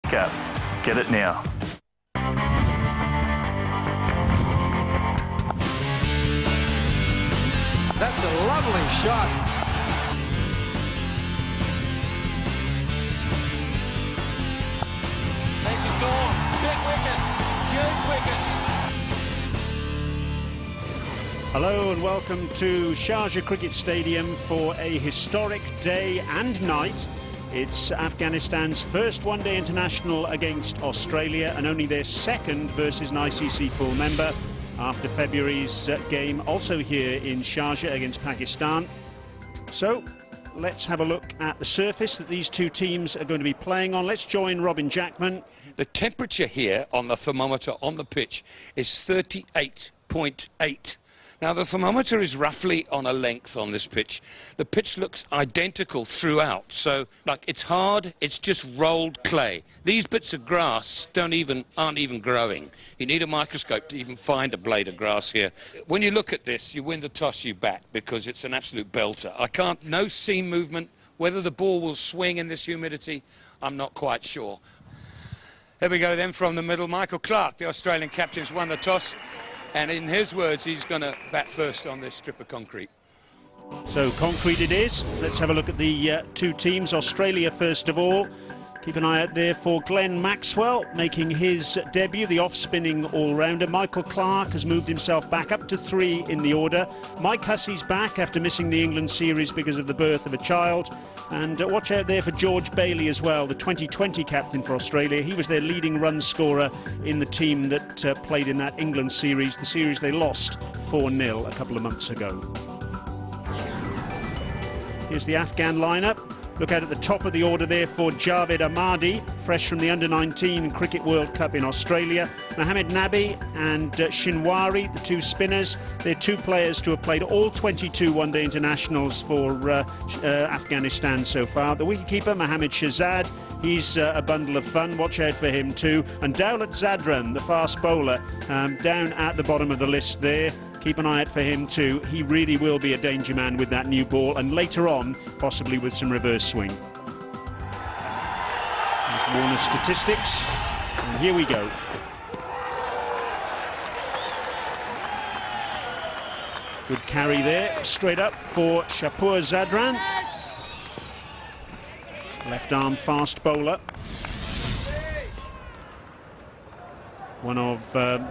gap. Get it now. That's a lovely shot. Major Dawn, big wicket, huge wicket. Hello and welcome to Sharjah Cricket Stadium for a historic day and night. It's Afghanistan's first one-day international against Australia and only their second versus an ICC full member after February's game also here in Sharjah against Pakistan. So let's have a look at the surface that these two teams are going to be playing on. Let's join Robin Jackman. The temperature here on the thermometer on the pitch is 38.8. Now, the thermometer is roughly on a length on this pitch. The pitch looks identical throughout, so, like, it's hard, it's just rolled clay. These bits of grass aren't even growing. You need a microscope to even find a blade of grass here. When you look at this, you win the toss, you bat, because it's an absolute belter. No seam movement. Whether the ball will swing in this humidity, I'm not quite sure. Here we go then from the middle. Michael Clarke, the Australian captain, has won the toss. And in his words, he's going to bat first on this strip of concrete. So concrete it is. Let's have a look at the two teams. Australia first of all. Keep an eye out there for Glenn Maxwell making his debut, the off-spinning all-rounder. Michael Clarke has moved himself back up to 3 in the order. Mike Hussey's back after missing the England series because of the birth of a child. And watch out there for George Bailey as well, the 2020 captain for Australia. He was their leading run scorer in the team that played in that England series, the series they lost 4-0 a couple of months ago. Here's the Afghan lineup. Look out at the top of the order there for Javed Ahmadi, fresh from the Under-19 Cricket World Cup in Australia. Mohamed Nabi and Shinwari, the two spinners. They're two players to have played all 22 one-day internationals for Afghanistan so far. The wicketkeeper, Mohammad Shahzad, he's a bundle of fun. Watch out for him too. And Dawlat Zadran, the fast bowler, down at the bottom of the list there. Keep an eye out for him too. He really will be a danger man with that new ball, and later on, possibly with some reverse swing. There's Warner's statistics, and here we go. Good carry there, straight up for Shapur Zadran. Left arm fast bowler. One of the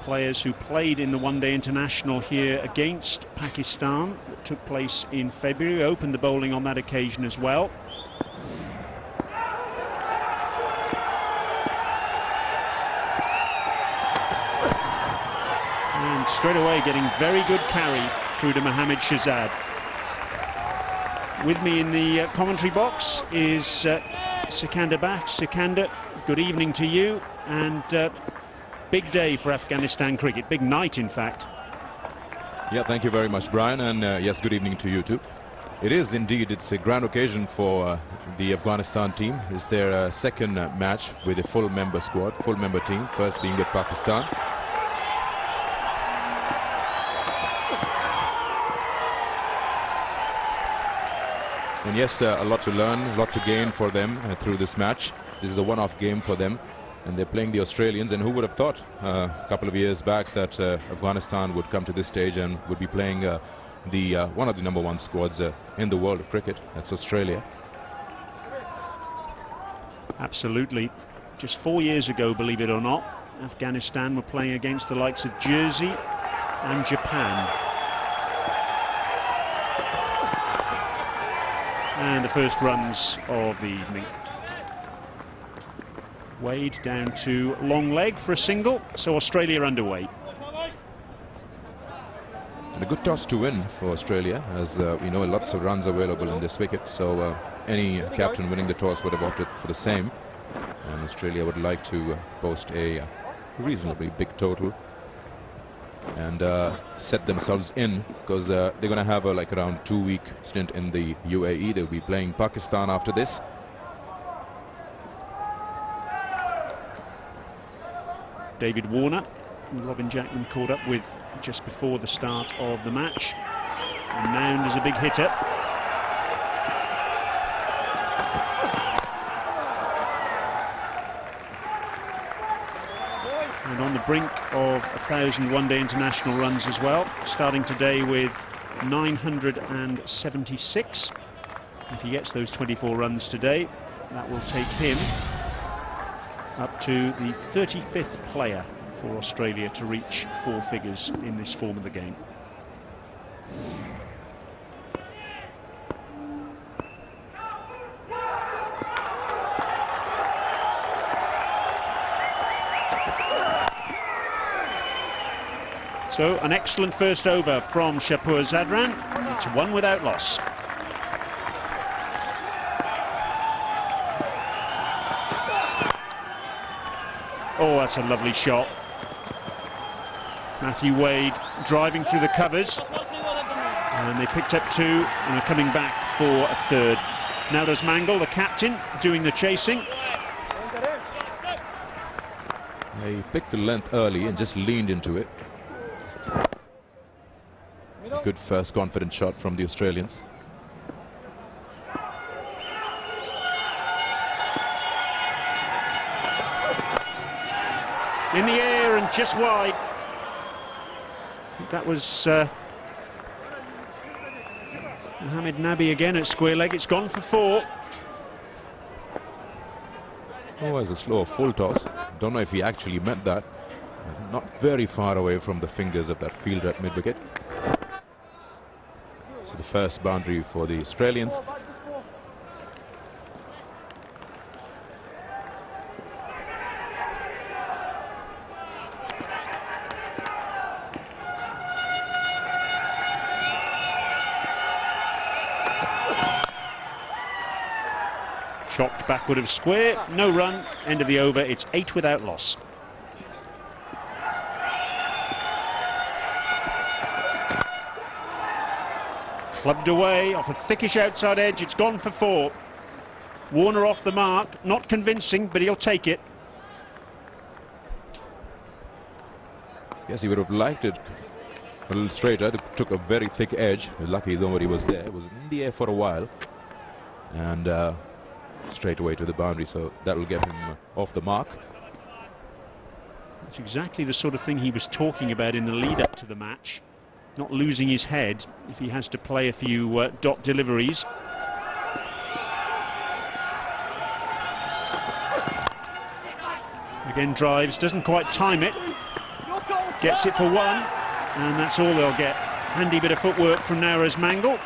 players who played in the one-day international here against Pakistan that took place in February, opened the bowling on that occasion as well. And straight away getting very good carry through to Mohammad Shahzad. With me in the commentary box is Sikandar Baksh. Sikandar, good evening to you, and big day for Afghanistan cricket, big night in fact. Yeah, thank you very much, Brian, and yes, good evening to you too. It is indeed, it's a grand occasion for the Afghanistan team. It's their second match with a full member squad, full member team, first being with Pakistan. And yes, a lot to learn, a lot to gain for them through this match. This is a one-off game for them. And they're playing the Australians, and who would have thought a couple of years back that Afghanistan would come to this stage and would be playing one of the #1 squads in the world of cricket. That's Australia. Absolutely. Just 4 years ago, believe it or not, Afghanistan were playing against the likes of Jersey and Japan. And the first runs of the evening. Wade down to long leg for a single, so Australia underway. And a good toss to win for Australia, as we know lots of runs available in this wicket, so any captain winning the toss would have opted for the same. And Australia would like to post a reasonably big total and set themselves in, because they're going to have a around 2-week stint in the UAE. They'll be playing Pakistan after this. David Warner, Robin Jackman caught up with just before the start of the match. Renowned as a big hitter. And on the brink of 1,000 one-day international runs as well, starting today with 976. If he gets those 24 runs today, that will take him up to the 35th player for Australia to reach 4 figures in this form of the game. So an excellent first over from Shapur Zadran. It's 1 without loss. Oh, that's a lovely shot. Matthew Wade driving through the covers. And they picked up 2 and are coming back for a 3rd. Now does Mangle, the captain, doing the chasing. He picked the length early and just leaned into it. Good first confident shot from the Australians. In the air and just wide. That was Mohamed Nabi again at square leg. It's gone for 4. Oh, as a slow full toss. Don't know if he actually meant that. Not very far away from the fingers of that fielder at mid-wicket. So the first boundary for the Australians. Chopped backward of square, no run, end of the over, it's 8 without loss. Clubbed away off a thickish outside edge, it's gone for 4. Warner off the mark, not convincing, but he'll take it. Yes, he would have liked it a little straighter. It took a very thick edge. Lucky nobody was there. It was in the air for a while. And straight away to the boundary, so that will get him off the mark. That's exactly the sort of thing he was talking about in the lead-up to the match. Not losing his head if he has to play a few dot deliveries. Again drives, doesn't quite time it. Gets it for 1, and that's all they'll get. Handy bit of footwork from Nawaz Mangle.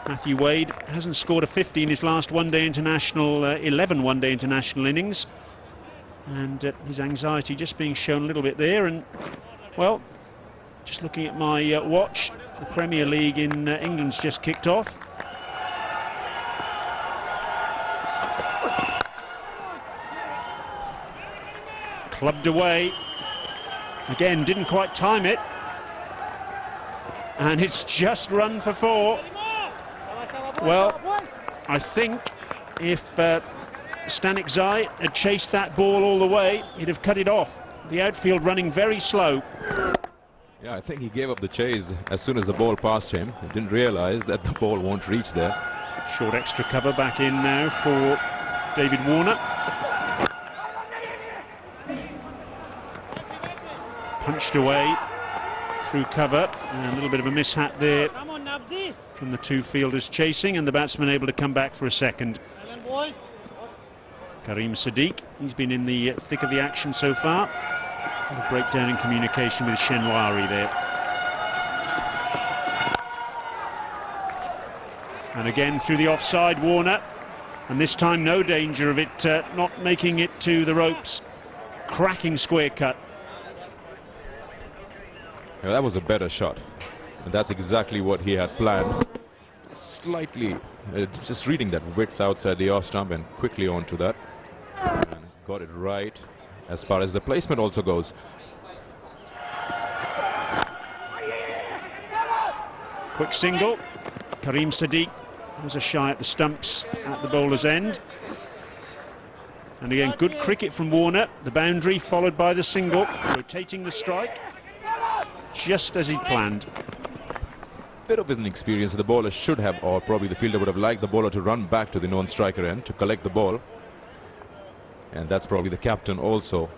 Matthew Wade hasn't scored a 50 in his last one-day international, 11 one-day international innings. And his anxiety just being shown a little bit there. And, well, just looking at my watch, the Premier League in England's just kicked off. Clubbed away. Again, didn't quite time it. And it's just run for 4. Well, I think if Stanik Zai had chased that ball all the way, he'd have cut it off. The outfield running very slow. Yeah, I think he gave up the chase as soon as the ball passed him. He didn't realize that the ball won't reach there. Short extra cover back in now for David Warner. Punched away through cover, and a little bit of a mishap there from the 2 fielders chasing, and the batsman able to come back for a second. Karim Sadiq, he's been in the thick of the action so far. A breakdown in communication with Shenwari there. And again through the offside, Warner, and this time no danger of it not making it to the ropes. Cracking square cut. Yeah, that was a better shot, and that's exactly what he had planned. Slightly, just reading that width outside the off stump and quickly onto that, and got it right as far as the placement also goes. Quick single. Karim Sadiq was a shy at the stumps at the bowler's end. And again, good cricket from Warner. The boundary followed by the single, rotating the strike just as he'd planned. Bit of inexperience. The bowler should have, or probably the fielder would have liked the bowler to run back to the non-striker end to collect the ball. And that's probably the captain also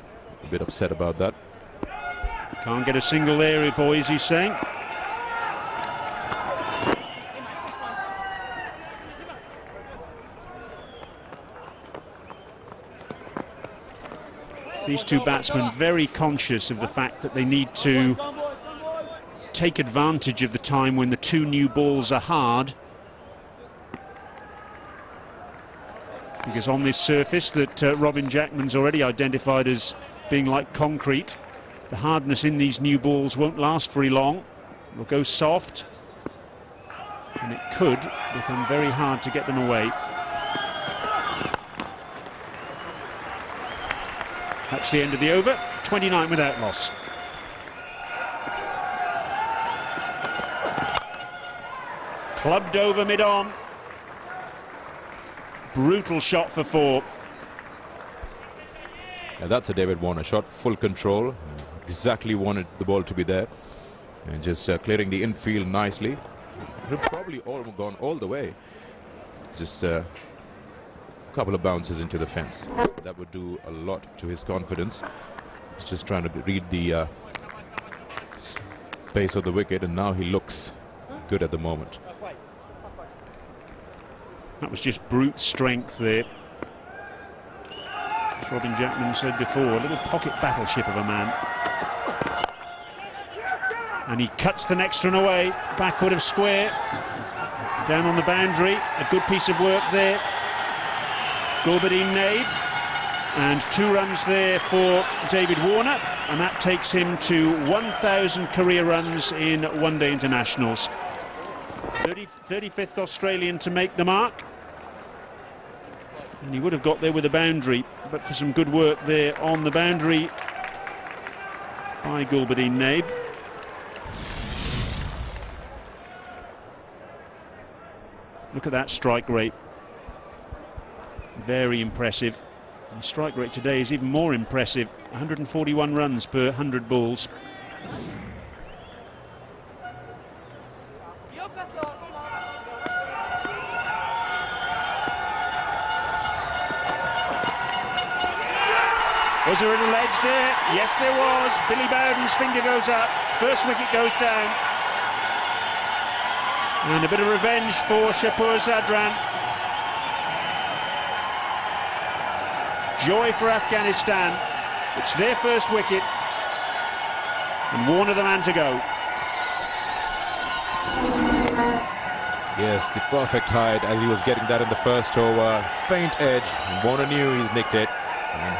a bit upset about that. Can't get a single there, boys, he's saying. These two batsmen very conscious of the fact that they need to take advantage of the time when the two new balls are hard. Because on this surface that Robin Jackman's already identified as being like concrete, the hardness in these new balls won't last very long. They'll go soft, and it could become very hard to get them away. That's the end of the over, 29 without loss. Clubbed over mid-on. Brutal shot for 4. Yeah, that's a David Warner shot, full control. Exactly wanted the ball to be there. And just clearing the infield nicely. It would probably all gone all the way. Just a couple of bounces into the fence. That would do a lot to his confidence. He's just trying to read the base of the wicket, and now he looks good at the moment. That was just brute strength there. As Robin Jackman said before, a little pocket battleship of a man. And he cuts the next one away, backward of square, down on the boundary. A good piece of work there. Gulbadeen Naib, and 2 runs there for David Warner, and that takes him to 1,000 career runs in one-day internationals. 35th Australian to make the mark, and he would have got there with a boundary, but for some good work there on the boundary by Gulbadeen Naib. Look at that strike rate. Very impressive. The strike rate today is even more impressive. 141 runs per 100 balls. Was there a ledge there? Yes, there was. Billy Bowden's finger goes up. First wicket goes down. And a bit of revenge for Shapur Zadran. Joy for Afghanistan. It's their first wicket, and Warner the man to go. Yes, the perfect hide as he was getting that in the first over. Faint edge, and Warner knew he's nicked it. And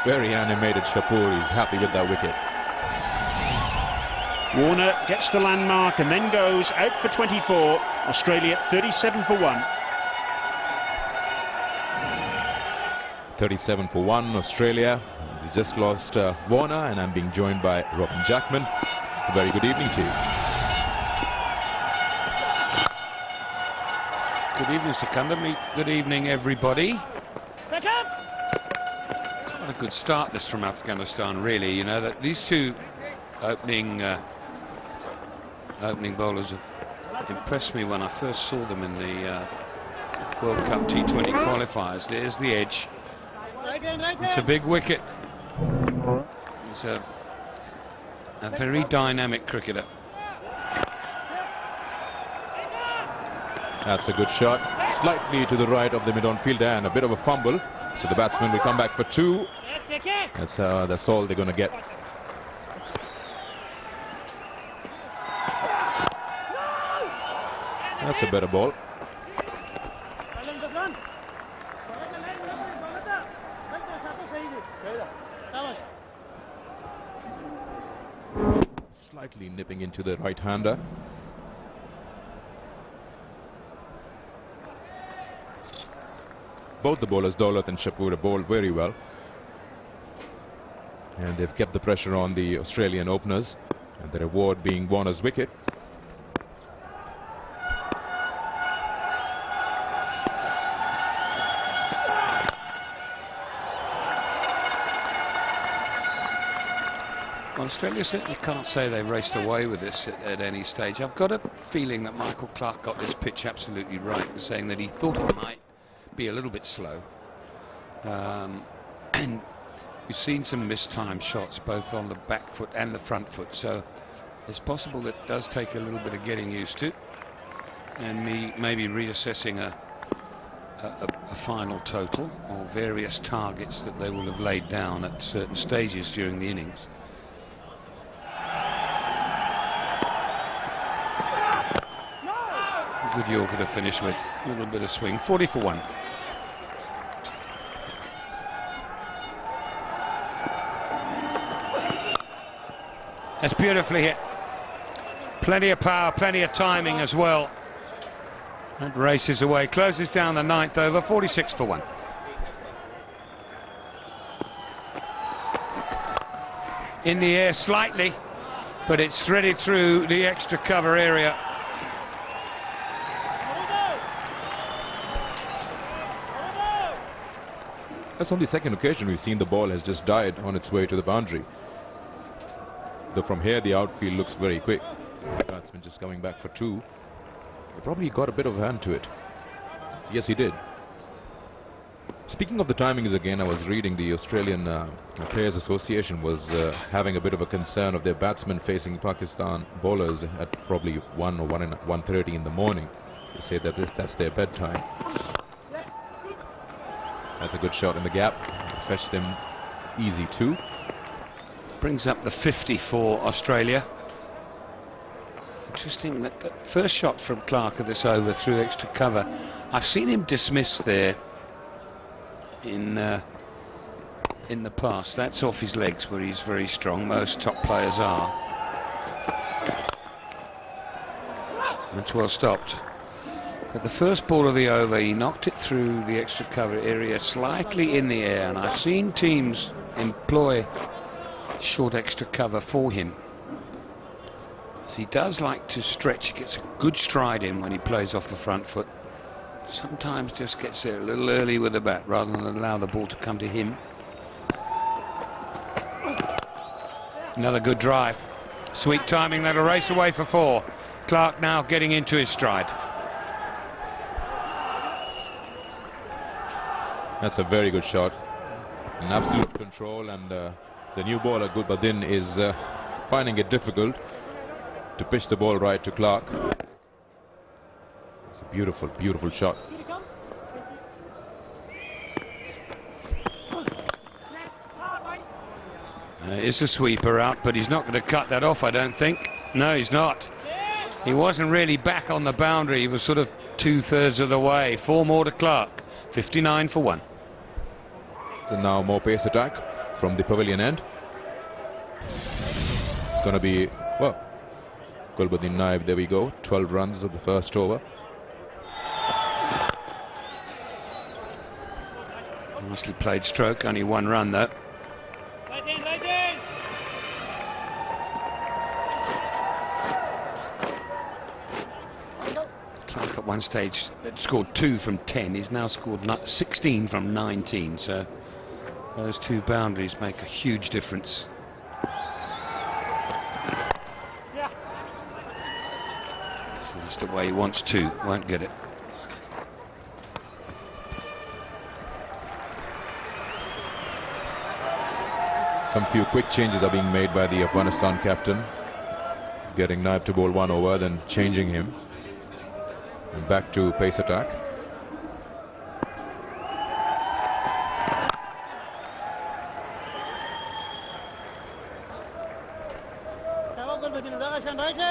very animated Shapur, he's happy with that wicket. Warner gets the landmark and then goes out for 24. Australia 37 for 1. 37 for 1, Australia. We just lost Warner, and I'm being joined by Robin Jackman. A very good evening to you. Good evening, Sikandar. Good evening, everybody. What a good start this from Afghanistan, really. You know that these two opening bowlers have impressed me when I first saw them in the World Cup T20 qualifiers. There's the edge. It's a big wicket. It's a very dynamic cricketer. That's a good shot. Slightly to the right of the mid-on fielder, and a bit of a fumble. So the batsman will come back for 2. That's all they're going to get. That's a better ball. Slightly nipping into the right-hander. Both the bowlers, Daulat and Shapur, have bowled very well. And they've kept the pressure on the Australian openers. And the reward being Warner's wicket. Well, Australia certainly can't say they raced away with this at any stage. I've got a feeling that Michael Clarke got this pitch absolutely right, saying that he thought it might be a little bit slow. And we've seen some mistimed shots both on the back foot and the front foot, so it's possible that it does take a little bit of getting used to, and me maybe reassessing a final total or various targets that they will have laid down at certain stages during the innings. A good Yorker to finish with, a little bit of swing. 40 for 1. That's beautifully hit. Plenty of power, plenty of timing as well. That races away, closes down the 9th over, 46 for 1. In the air slightly, but it's threaded through the extra cover area. That's on the second occasion we've seen the ball has just died on its way to the boundary. Though from here the outfield looks very quick. The batsman just coming back for 2. He probably got a bit of a hand to it. Yes, he did. Speaking of the timings again, I was reading the Australian Players Association was having a bit of a concern of their batsmen facing Pakistan bowlers at probably 1 or 1:30 in the morning. They say that that's their bedtime. That's a good shot in the gap. Fetched them easy too. Brings up the 50 for Australia. Interesting that the first shot from Clark of this over through extra cover. I've seen him dismiss there in the past. That's off his legs where he's very strong. Most top players are. That's well stopped. But the first ball of the over, he knocked it through the extra cover area slightly in the air, and I've seen teams employ short extra cover for him. So he does like to stretch. He gets a good stride in when he plays off the front foot. Sometimes just gets there a little early with the bat rather than allow the ball to come to him. Another good drive. Sweet timing, that'll race away for 4. Clark now getting into his stride. That's a very good shot. An absolute control, and the new bowler, Gulbuddin, is finding it difficult to pitch the ball right to Clark. It's a beautiful, beautiful shot. It's a sweeper out, but he's not going to cut that off, I don't think. No, he's not. He wasn't really back on the boundary. He was sort of 2/3 of the way. 4 more to Clark. 59 for 1. So now more pace attack from the pavilion end. It's going to be, well, Gulbuddin Naib, there we go. 12 runs of the first over. Nicely played stroke, only 1 run though. Clark at one stage scored 2 from 10. He's now scored 16 from 19, so those 2 boundaries make a huge difference. So that's the way he wants to, won't get it. Some few quick changes are being made by the Afghanistan captain. Getting Naib to bowl 1 over, then changing him. And back to pace attack.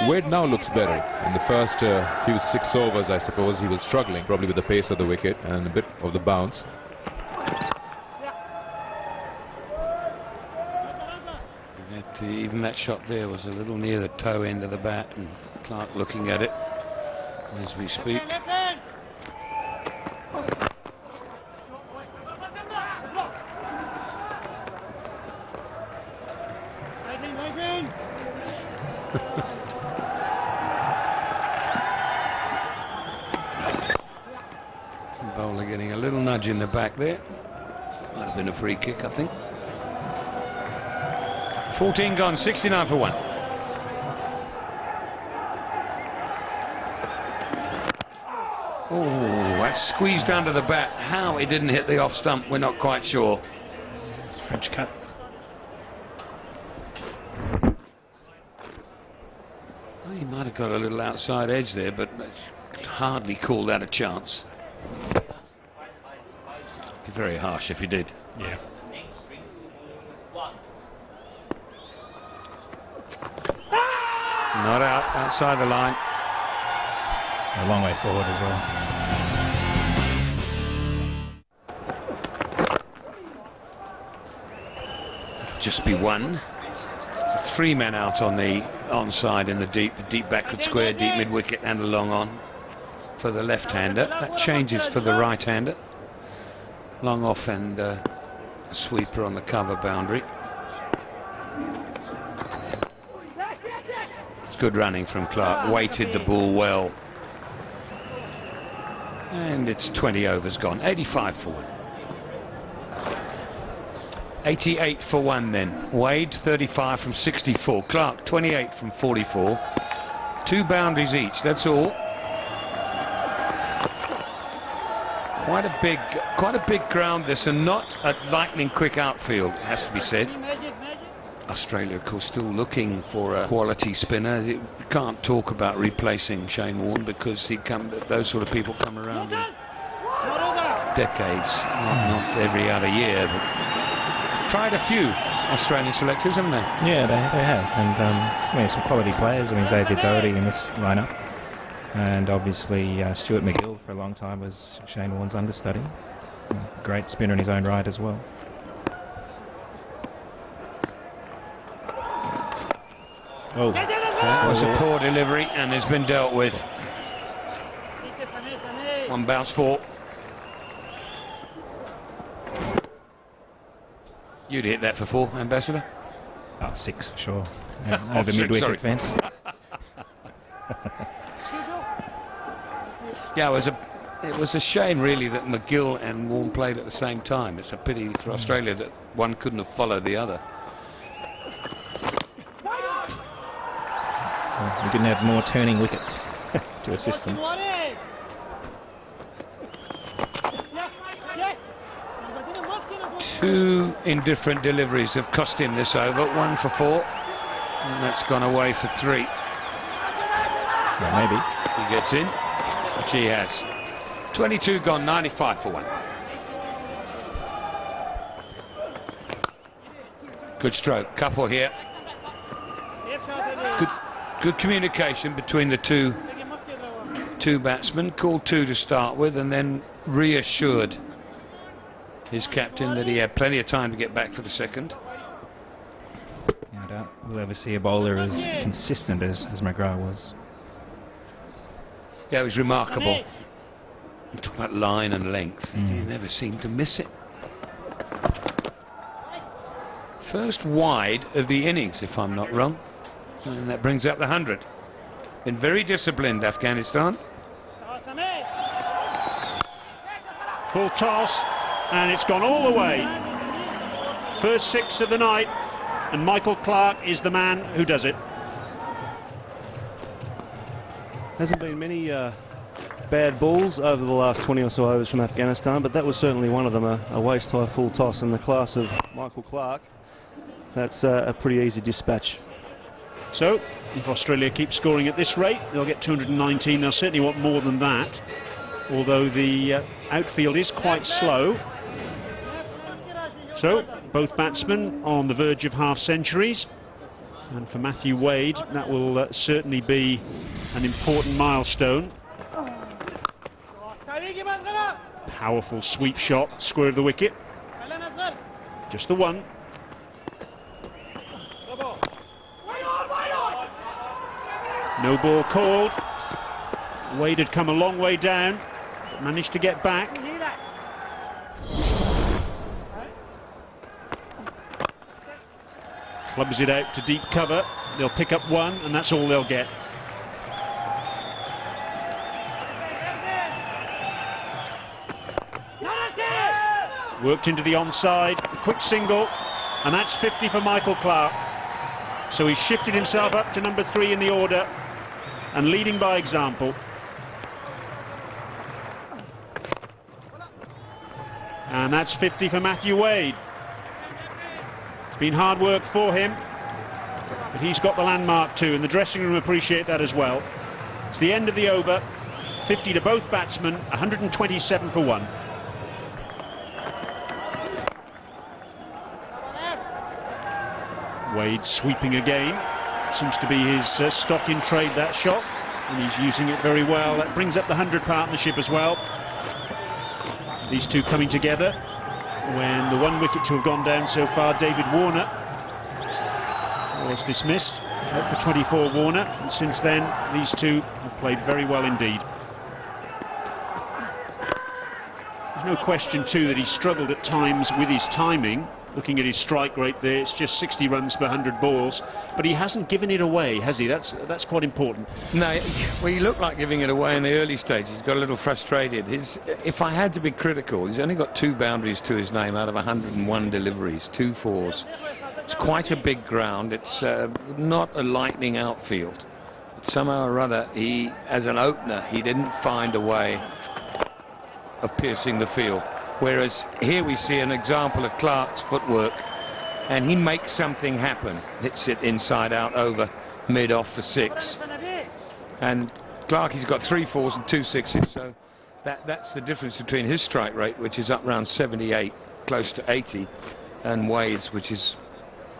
Wade now looks better. In the first few 6 overs, I suppose, he was struggling, probably with the pace of the wicket and a bit of the bounce. Even that shot there was a little near the toe end of the bat, and Clark looking at it as we speak. Bowler getting a little nudge in the back there. Might have been a free kick, I think. 14 gone, 69 for 1. Oh, It's squeezed under the bat. How it didn't hit the off stump, we're not quite sure. It's French cut. Well, he might have got a little outside edge there, but hardly call that a chance. Be very harsh if he did. Yeah. Not out, outside the line. A long way forward as well. Just be one. 3 men out on the onside in the deep backward square, deep mid wicket, and a long on for the left-hander. That changes for the right-hander. Long off and a sweeper on the cover boundary. It's good running from Clark. Weighted the ball well. And it's 20 overs gone. 85 for 1. 88 for 1 then. Wade 35 from 64. Clark 28 from 44. 2 boundaries each, that's all. Quite a big ground this, and not a lightning quick outfield, it has to be said. Australia, of course, still looking for a quality spinner. You can't talk about replacing Shane Warne because those sort of people come around in decades, not every other year. But tried a few Australian selectors, haven't they? Yeah, they have, and I mean, some quality players. I mean, Xavier Doherty in this lineup, and obviously Stuart McGill for a long time was Shane Warne's understudy. Great spinner in his own right as well. Oh, that was a poor delivery and has been dealt with. 1 bounce 4. You'd hit that for 4, Ambassador? Oh, 6, sure. Over mid-wicket fence. Yeah, it was a shame really that McGill and Warne played at the same time. It's a pity for Australia that one couldn't have followed the other. Well, we didn't have more turning wickets to assist them. 2 indifferent deliveries have cost him this over. 1 for 4, and that's gone away for 3. Well, maybe. He gets in, which he has. 22 gone, 95 for 1. Good stroke, couple here. Good communication between the two batsmen. Called 2 to start with, and then reassured his captain that he had plenty of time to get back for the second. No doubt we'll ever see a bowler as consistent as McGrath was. Yeah, it was remarkable. You talk about line and length. He never seemed to miss it. First wide of the innings, if I'm not wrong. And that brings up the 100. Been very disciplined, Afghanistan. Full toss, and it's gone all the way. First 6 of the night, and Michael Clarke is the man who does it. Hasn't been many bad balls over the last 20 or so overs from Afghanistan, but that was certainly one of them, a waist-high full toss in the class of Michael Clarke. That's a pretty easy dispatch. So, if Australia keeps scoring at this rate, they'll get 219. They'll certainly want more than that, although the outfield is quite slow. So, both batsmen on the verge of half centuries. And for Matthew Wade, that will certainly be an important milestone. Powerful sweep shot, square of the wicket. Just the one. No ball called. Wade had come a long way down, but managed to get back. Clubs it out to deep cover. They'll pick up 1, and that's all they'll get. Worked into the onside, quick single, and that's 50 for Michael Clarke. So he's shifted himself up to number 3 in the order and leading by example. And that's 50 for Matthew Wade. It's been hard work for him, but he's got the landmark too, and the dressing room appreciate that as well. It's the end of the over. 50 to both batsmen, 127 for one. Wade sweeping again. Seems to be his stock in trade, that shot, and he's using it very well. That brings up the 100 partnership as well. These two coming together when the one wicket to have gone down so far, David Warner, was dismissed. Out for 24, Warner, and since then these two have played very well indeed. There's no question too that he struggled at times with his timing. Looking at his strike rate there, it's just 60 runs per 100 balls, but he hasn't given it away, has he? That's quite important. No, well, he looked like giving it away in the early stages. He's got a little frustrated. If I had to be critical, he's only got 2 boundaries to his name out of 101 deliveries, 2 fours. It's quite a big ground. It's not a lightning outfield. But somehow or other, he, as an opener, he didn't find a way of piercing the field. Whereas here we see an example of Clark's footwork, and he makes something happen. Hits it inside out over mid off for 6. And Clark, he's got 3 fours and 2 sixes, so that's the difference between his strike rate, which is up around 78, close to 80, and Wade's, which is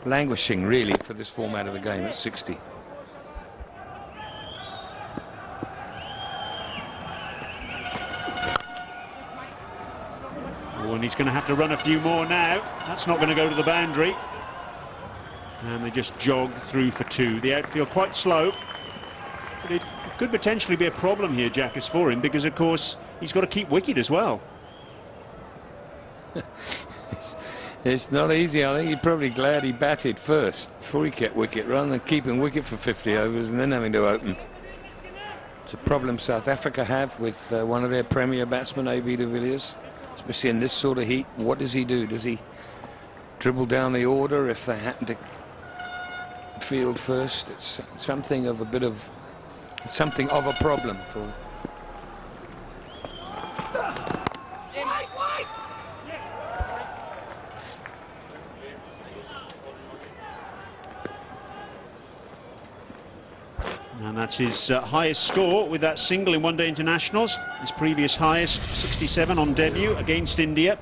languishing really for this format of the game at 60. And he's going to have to run a few more now. That's not going to go to the boundary. And they just jog through for 2. The outfield quite slow. But it could potentially be a problem here, Jackers, for him, because, of course, he's got to keep wicket as well. It's not easy. I think he's probably glad he batted first before he kept wicket, rather than keeping wicket for 50 overs and then having to open. It's a problem South Africa have with one of their premier batsmen, A.B. de Villiers. Especially in this sort of heat. What does he do? Does he dribble down the order if they happen to field first? It's something of a problem for. And that's his highest score with that single in one-day internationals. His previous highest, 67 on debut against India.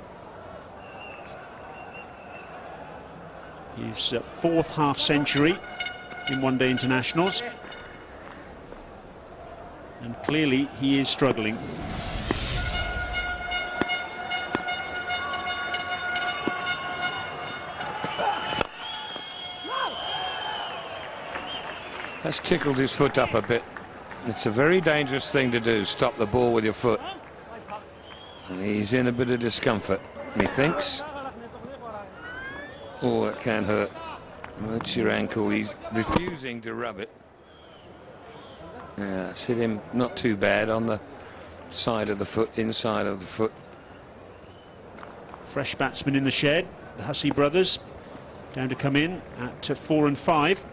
His 4th half-century in one-day internationals. And clearly he is struggling. That's tickled his foot up a bit. It's a very dangerous thing to do, stop the ball with your foot. And he's in a bit of discomfort, he thinks. Oh, that can hurt. That's your ankle. He's refusing to rub it. Yeah, it's hit him not too bad on the side of the foot, inside of the foot. Fresh batsman in the shed, the Hussey brothers, down to come in at 4 and 5.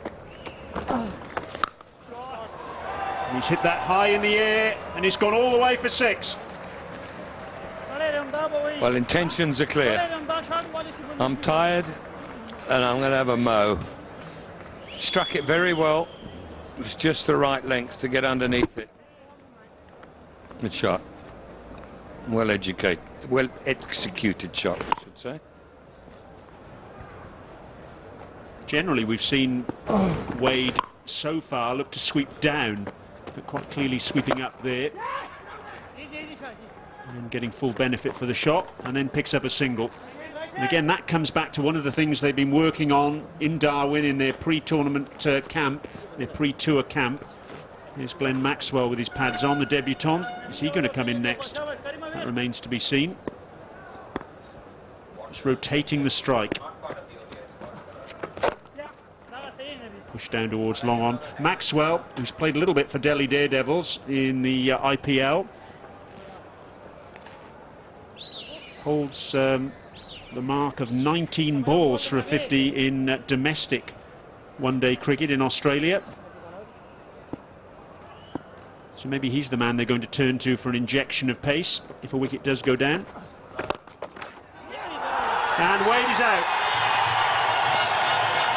He's hit that high in the air, and he's gone all the way for 6. Well, intentions are clear. I'm tired, and I'm going to have a mow. Struck it very well. It was just the right length to get underneath it. Good shot. Well executed shot, I should say. Generally, we've seen Wade so far look to sweep down, but quite clearly sweeping up there and getting full benefit for the shot, and then picks up a single. And again, that comes back to one of the things they've been working on in Darwin in their pre-tournament camp, their pre-tour camp. Here's Glenn Maxwell with his pads on, the debutant. Is he going to come in next? That remains to be seen. Just rotating the strike. Push down towards long on. Maxwell, who's played a little bit for Delhi Daredevils in the IPL, holds the mark of 19 balls for a 50 in domestic one-day cricket in Australia. So maybe he's the man they're going to turn to for an injection of pace if a wicket does go down. And Wade is out.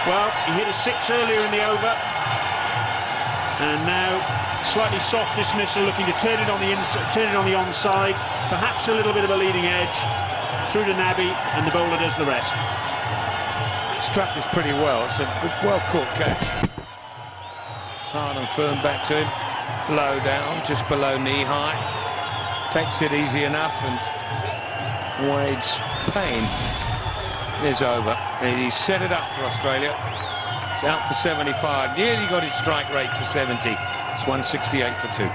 Well, he hit a 6 earlier in the over. And now slightly soft dismissal, looking to turn it on the inside, turn it on the onside. Perhaps a little bit of a leading edge. Through to Nabi, and the bowler does the rest. Struck this pretty well. It's a well-caught catch. Hard and firm back to him. Low down, just below knee high. Takes it easy enough, and Wade's pain is over. He set it up for Australia. It's out for 75. Nearly got his strike rate to 70. It's 168 for 2.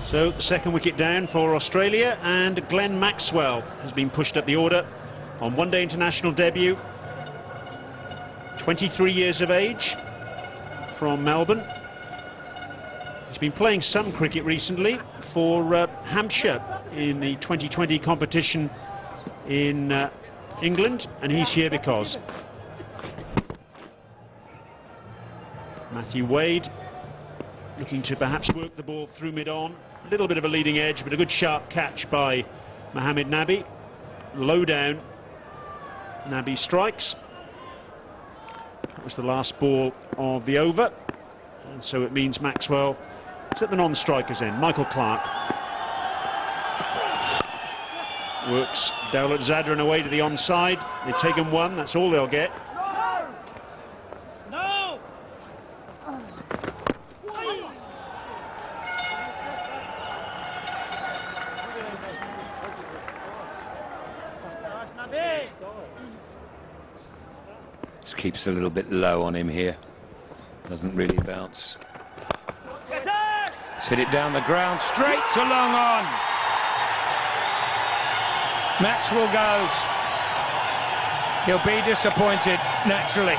So the second wicket down for Australia, and Glenn Maxwell has been pushed up the order on one-day international debut. 23 years of age, from Melbourne. He's been playing some cricket recently for Hampshire in the 2020 competition in England, and he's here because Matthew Wade looking to perhaps work the ball through mid-on. A little bit of a leading edge, but a good sharp catch by Mohamed Nabi. Low down, Nabi strikes. That was the last ball of the over, and so it means Maxwell is at the non-strikers end. Michael Clarke works Dowlett Zadran away to the onside. They've taken one, that's all they'll get. Just keeps a little bit low on him here. Doesn't really bounce. Hit it down the ground, straight to long on. Maxwell goes. He'll be disappointed, naturally.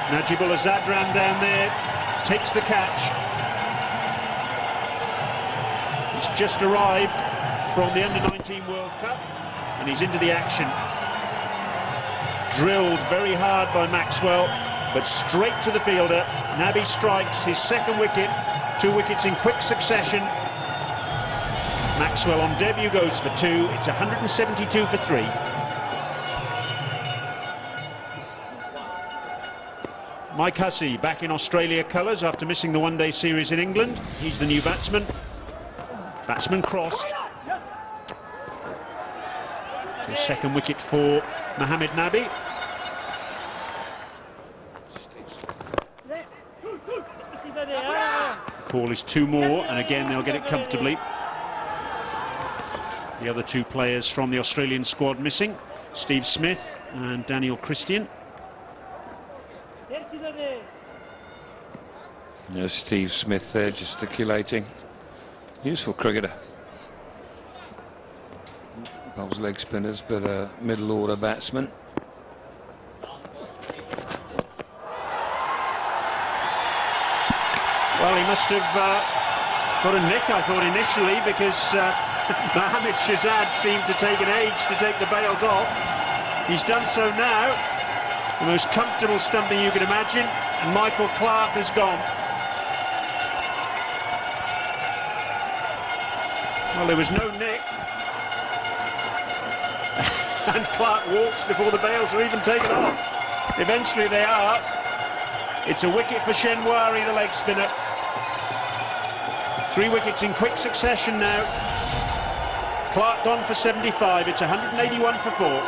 Najibullah Zadran down there takes the catch. He's just arrived from the Under-19 World Cup, and he's into the action. Drilled very hard by Maxwell, but straight to the fielder. Nabi strikes his second wicket, 2 wickets in quick succession. Maxwell on debut goes for 2. It's 172 for 3. Mike Hussey back in Australia colours after missing the one-day series in England. He's the new batsman. Batsman crossed. So second wicket for Mohamed Nabi. Call is 2 more, and again they'll get it comfortably. The other 2 players from the Australian squad missing, Steve Smith and Daniel Christian. There's Steve Smith there gesticulating. Useful cricketer. Bowls leg spinners, but a middle order batsman. Well, he must have got a nick, I thought, initially, because Mohammad Shahzad seemed to take an age to take the bails off. He's done so now. The most comfortable stumping you can imagine, and Michael Clarke has gone. Well, there was no nick. And Clarke walks before the bails are even taken off. Eventually they are. It's a wicket for Shenwari, the leg spinner. 3 wickets in quick succession now. Clarke gone for 75. It's 181 for 4.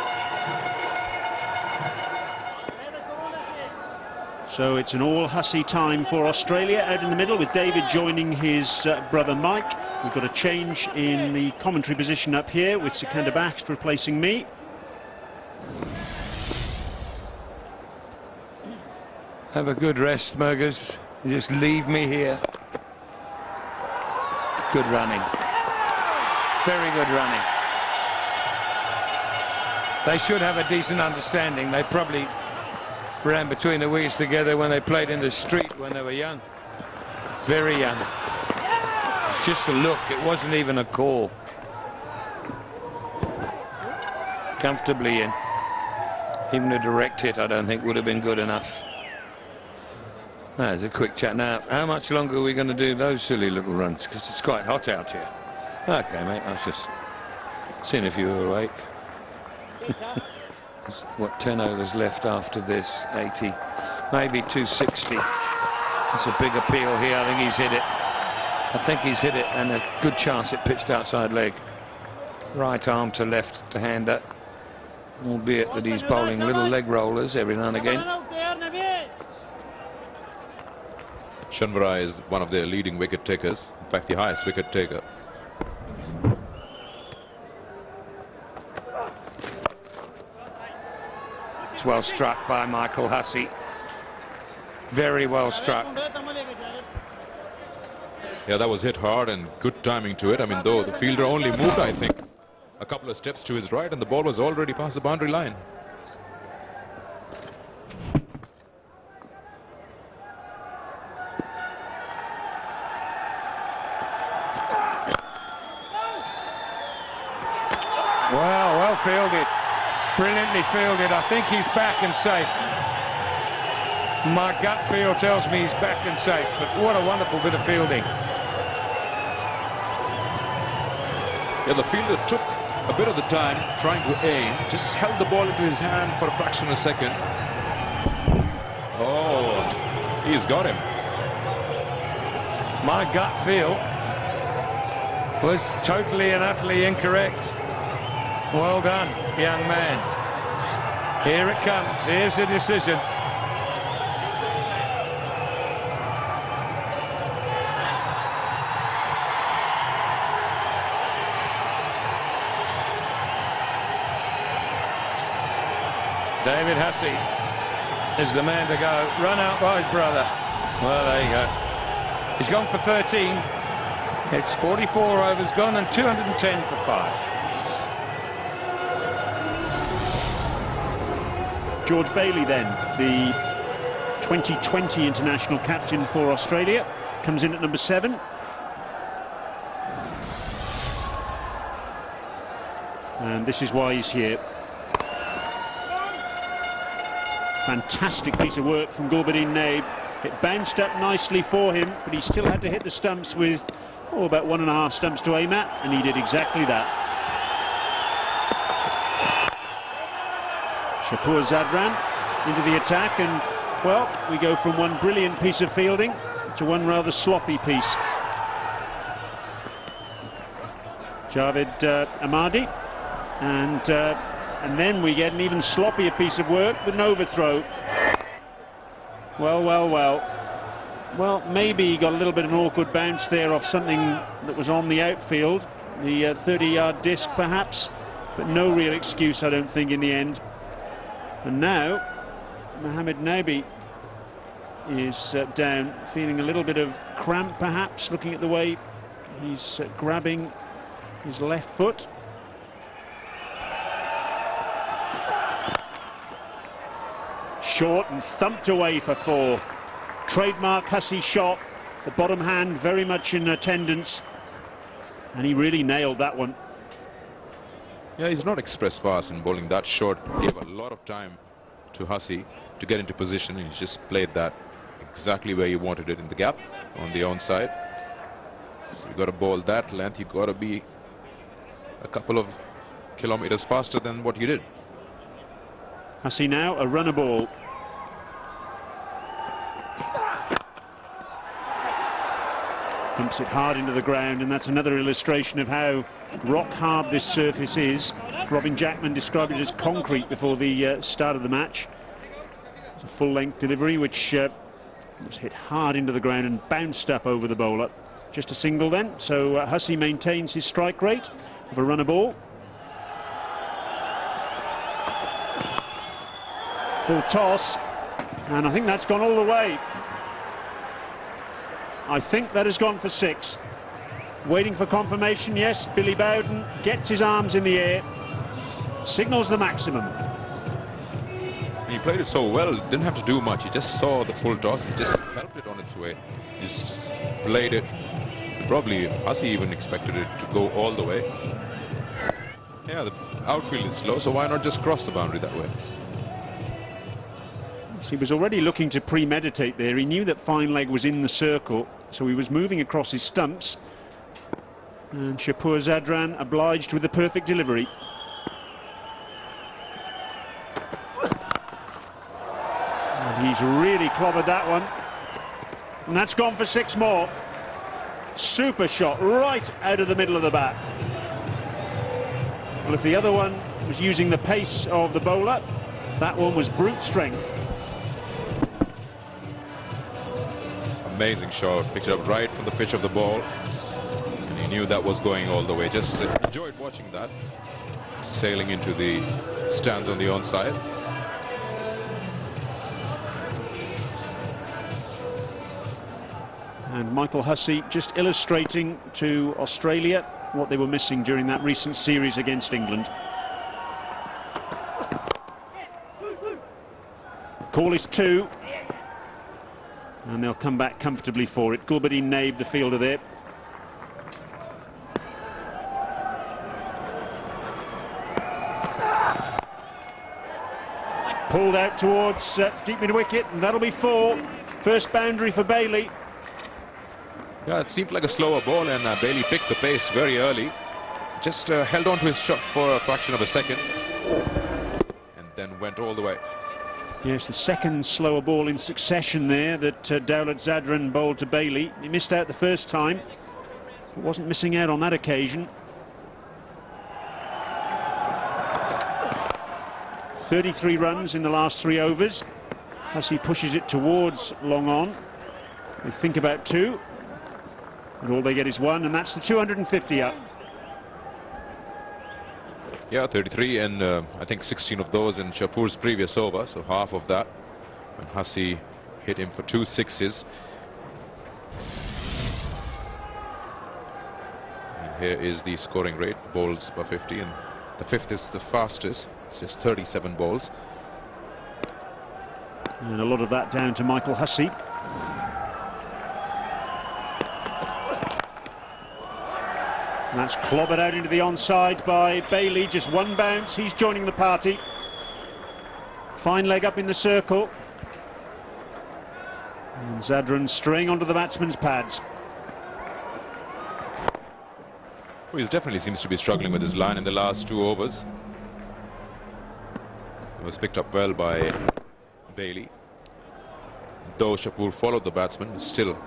So it's an all-Hussey time for Australia out in the middle, with David joining his brother Mike. We've got a change in the commentary position up here with Sikandar Baksh replacing me. Have a good rest, Mergers. Just leave me here. Good running. Very good running. They should have a decent understanding. They probably ran between the wickets together when they played in the street when they were young. Very young. It's just a look. It wasn't even a call. Comfortably in. Even a direct hit, I don't think, would have been good enough. There's a quick chat now. How much longer are we going to do those silly little runs? Because it's quite hot out here. Okay, mate, I was just seeing if you were awake. What, 10 overs left after this? 80, maybe 260. That's a big appeal here. I think he's hit it. I think he's hit it, and a good chance it pitched outside leg. Right arm to left to hander, albeit that he's bowling little leg rollers every now and again. Shanwara is one of their leading wicket takers, in fact the highest wicket taker. It's well struck by Michael Hussey. Very well struck. Yeah, that was hit hard and good timing to it. I mean, though the fielder only moved, I think, a couple of steps to his right, and the ball was already past the boundary line. Well fielded. Brilliantly fielded. I think he's back and safe. My gut feel tells me he's back and safe, but what a wonderful bit of fielding. Yeah, the fielder took a bit of the time trying to aim, just held the ball into his hand for a fraction of a second. Oh, he's got him. My gut feel was totally and utterly incorrect. Well done, young man. Here it comes. Here's the decision. David Hussey is the man to go. Run out by his brother. Well, there you go. He's gone for 13. It's 44 overs gone and 210 for 5. George Bailey then, the 2020 international captain for Australia, comes in at number 7. And this is why he's here. Fantastic piece of work from Gulbuddin Naib. It bounced up nicely for him, but he still had to hit the stumps with about 1.5 stumps to aim at, and he did exactly that. Shapur Zadran into the attack, and well, we go from one brilliant piece of fielding to one rather sloppy piece. Javed Ahmadi, and then we get an even sloppier piece of work with an overthrow. Well, maybe he got a little bit of an awkward bounce there off something that was on the outfield, the 30-yard disc perhaps, but no real excuse, I don't think, in the end. And now Mohamed Nabi is down, feeling a little bit of cramp perhaps, looking at the way he's grabbing his left foot. Short and thumped away for 4. Trademark Hussey shot, the bottom hand very much in attendance, and he really nailed that one. Yeah, he's not express fast in bowling that short. Gave a lot of time to Hussey to get into position, and he just played that exactly where you wanted it, in the gap on the onside. So you got to bowl that length. You got to be a couple of kilometers faster than what you did. Hussey now a runner ball. Pumps it hard into the ground, and that's another illustration of how rock hard this surface is. Robin Jackman described it as concrete before the start of the match. It's a full-length delivery which was hit hard into the ground and bounced up over the bowler. Just a single then, so Hussey maintains his strike rate of a runner ball. Full toss, and I think that's gone all the way. I think that has gone for 6. Waiting for confirmation, yes. Billy Bowden gets his arms in the air, signals the maximum. He played it so well, didn't have to do much. He just saw the full toss and just helped it on its way. He just played it. Probably Hussey even expected it to go all the way. Yeah, the outfield is slow, so why not just cross the boundary that way? So he was already looking to premeditate there. He knew that fine leg was in the circle, so he was moving across his stumps. And Shapur Zadran obliged with the perfect delivery. And he's really clobbered that one. And that's gone for 6 more. Super shot right out of the middle of the bat. Well, if the other one was using the pace of the bowler, that one was brute strength. Amazing shot, picked it up right from the pitch of the ball, and he knew that was going all the way. Just enjoyed watching that, sailing into the stands on the onside. And Michael Hussey just illustrating to Australia what they were missing during that recent series against England. Call is 2. And they'll come back comfortably for it. Gulbuddin Naib, the fielder there. Pulled out towards deep mid-wicket, and that'll be 4. First boundary for Bailey. Yeah, it seemed like a slower ball, and Bailey picked the pace very early. Just held on to his shot for a fraction of a second, and then went all the way. Yes, the second slower ball in succession there that Dawlat Zadran bowled to Bailey. He missed out the first time, but wasn't missing out on that occasion. 33 runs in the last 3 overs. Hussey pushes it towards long on. They think about 2. And all they get is 1, and that's the 250 up. Yeah, 33, and I think 16 of those in Shapur's previous over, so half of that. And Hussey hit him for 2 6s. And here is the scoring rate, balls per 50, and the 5th is the fastest. It's just 37 balls. And a lot of that down to Michael Hussey. And that's clobbered out into the onside by Bailey. Just 1 bounce. He's joining the party. Fine leg up in the circle. And Zadran straying onto the batsman's pads. Well, he definitely seems to be struggling with his line in the last 2 overs. It was picked up well by Bailey. Though Shapur followed the batsman, still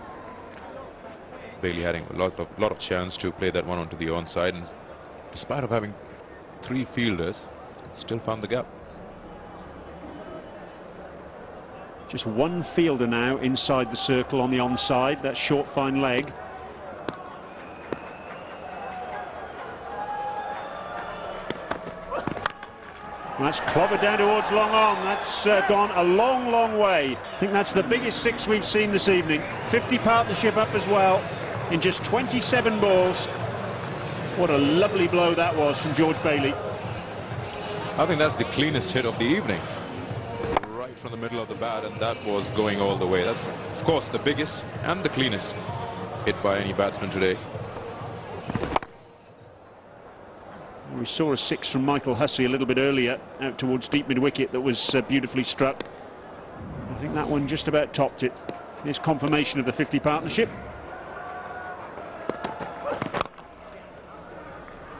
Bailey having a lot of chance to play that one onto the onside, and despite of having 3 fielders, still found the gap. Just 1 fielder now inside the circle on the onside. That short fine leg. And that's clobbered down towards long on. That's gone a long way. I think that's the biggest 6 we've seen this evening. 50 partnership up as well in just 27 balls. What a lovely blow that was from George Bailey. I think that's the cleanest hit of the evening. Right from the middle of the bat, and that was going all the way. That's, of course, the biggest and the cleanest hit by any batsman today. We saw a 6 from Michael Hussey a little bit earlier out towards deep mid-wicket that was beautifully struck. I think that one just about topped it. Here's confirmation of the 50 partnership.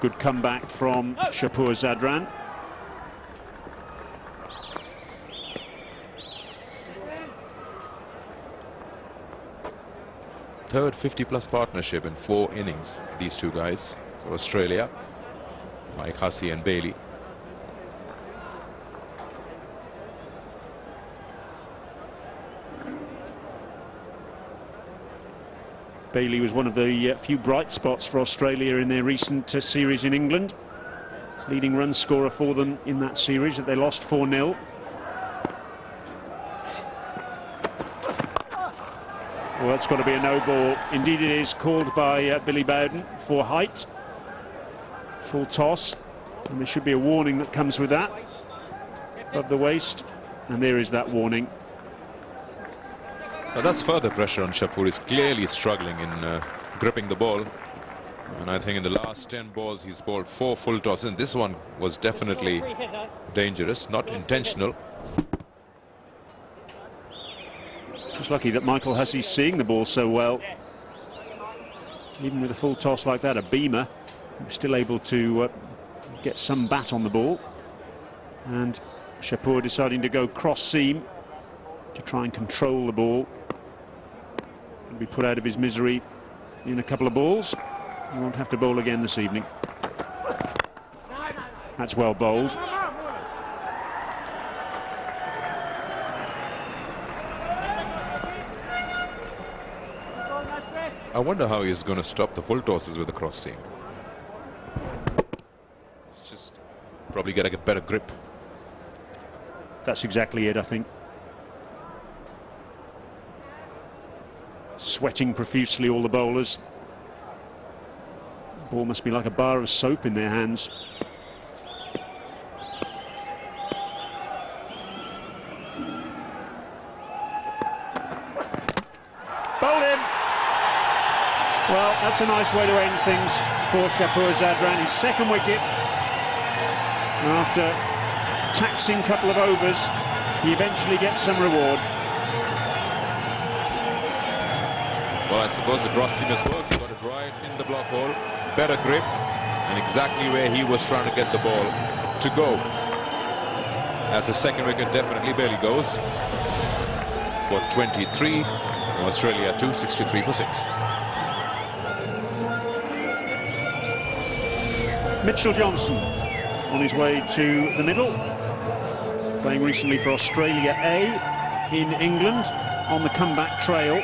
Good comeback from Shapur Zadran. Third 50-plus partnership in 4 innings, these 2 guys for Australia, like Hussey and Bailey. Bailey was one of the few bright spots for Australia in their recent series in England. Leading run scorer for them in that series that they lost 4-0. Well, that's got to be a no ball. Indeed it is, called by Billy Bowden for height. Full toss, and there should be a warning that comes with that above the waist, and there is that warning. But that's further pressure on Shapur. He's clearly struggling in gripping the ball, and I think in the last 10 balls he's bowled 4 full tosses, and this one was definitely dangerous, not intentional. Just lucky that Michael Hussey's seeing the ball so well. Even with a full toss like that, a beamer, he was still able to get some bat on the ball. And Shapoor deciding to go cross seam to try and control the ball. He'll be put out of his misery in a couple of balls. He won't have to bowl again this evening. That's well bowled. I wonder how he's going to stop the full tosses with the cross seam. It's just probably getting a better grip. That's exactly it, I think. Sweating profusely, all the bowlers. The ball must be like a bar of soap in their hands. Bowl him! Well, that's a nice way to end things for Shapoor Zadran. His second wicket. And after taxing couple of overs, he eventually gets some reward. Well, I suppose the cross seam has worked. He got it right in the block hole, better grip, and exactly where he was trying to get the ball to go. As the second wicket definitely barely goes for 23. Australia 263 for 6. Mitchell Johnson on his way to the middle, playing recently for Australia A in England on the comeback trail.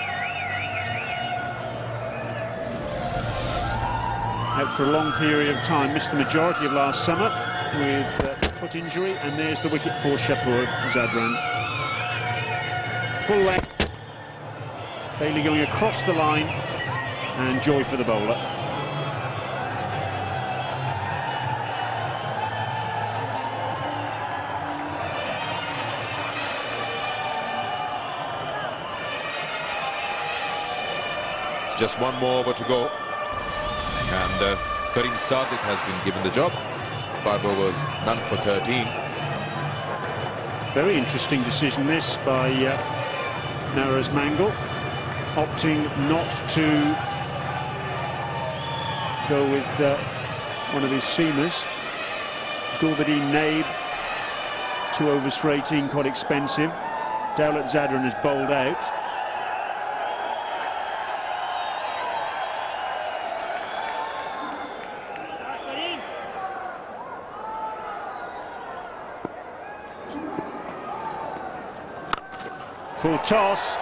Out for a long period of time, missed the majority of last summer with a foot injury, and there's the wicket for Shapoor Zadran. Full length, Bailey going across the line, and joy for the bowler. It's just one more over to go. And Karim Sadiq has been given the job. 5 overs, none for 13. Very interesting decision this by Nawaz Mangal, opting not to go with one of his seamers. Gulbadeen Naib, 2 overs for 18, quite expensive. Dawlat Zadran has bowled out. Full toss,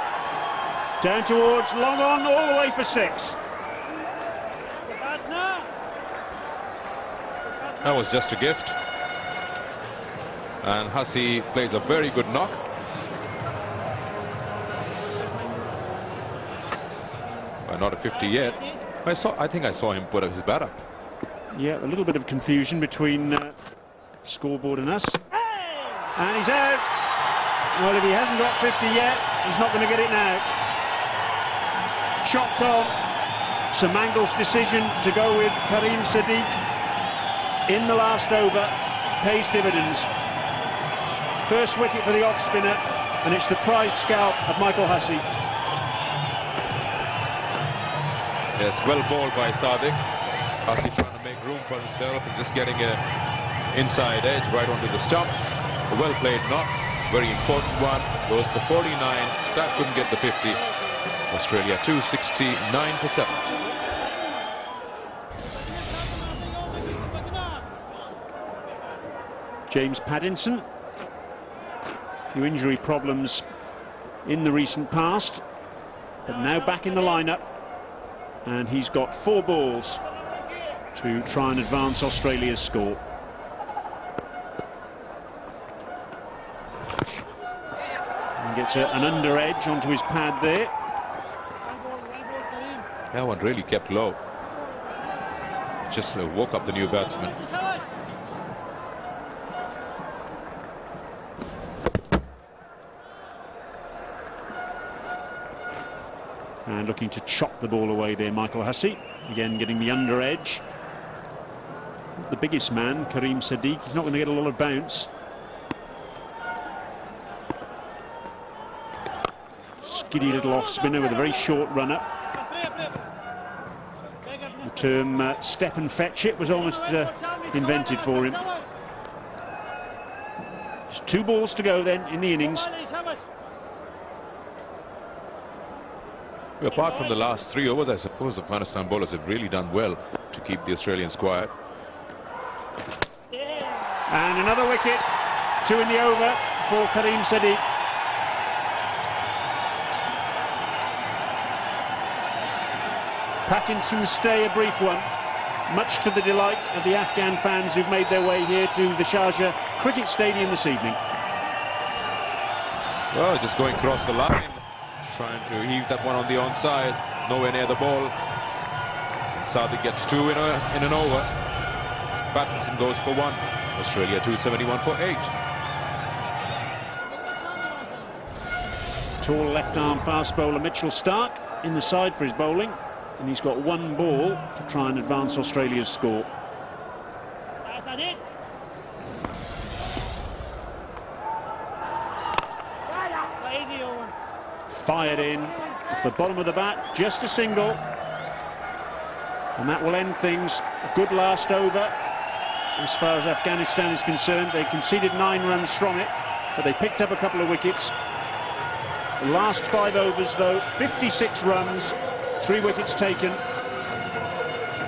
down towards, long on, all the way for 6. That was just a gift. And Hussey plays a very good knock. But not a 50 yet. I think I saw him put his bat up. Yeah, a little bit of confusion between scoreboard and us. And he's out. Well, if he hasn't got 50 yet, he's not going to get it now. Chopped on. So Mangal's decision to go with Karim Sadiq in the last over pays dividends. First wicket for the off-spinner, and it's the prize scalp of Michael Hussey. Yes, well bowled by Sadiq. Hussey trying to make room for himself and just getting an inside edge right onto the stumps. A well-played knock. Very important one. Goes for 49. Saad couldn't get the 50. Australia 269 for 7. James Paddinson. A few injury problems in the recent past, but now back in the lineup. And he's got 4 balls to try and advance Australia's score. Gets an under edge onto his pad there. That one really kept low. Just woke up the new batsman. And looking to chop the ball away there, Michael Hussey. Again, getting the under edge. Not the biggest man, Karim Sadiq. He's not going to get a lot of bounce. giddy little off-spinner with a very short run-up. The term step and fetch it was almost invented for him. Just 2 balls to go then in the innings. Apart from the last 3 overs, I suppose the Afghanistan bowlers have really done well to keep the Australians quiet. And another wicket, 2 in the over for Karim Sadiq. Pattinson's stay a brief one, much to the delight of the Afghan fans who've made their way here to the Sharjah Cricket Stadium this evening. Well, just going across the line, trying to heave that one on the onside, nowhere near the ball. And Sadiq gets 2 in an over. Pattinson goes for 1. Australia 271 for 8. Tall left-arm fast bowler Mitchell Starc in the side for his bowling, and he's got 1 ball to try and advance Australia's score. Fired in off the bottom of the bat, just a single, and that will end things. A good last over as far as Afghanistan is concerned. They conceded 9 runs from it, but they picked up a couple of wickets. The last 5 overs though, 56 runs, 3 wickets taken.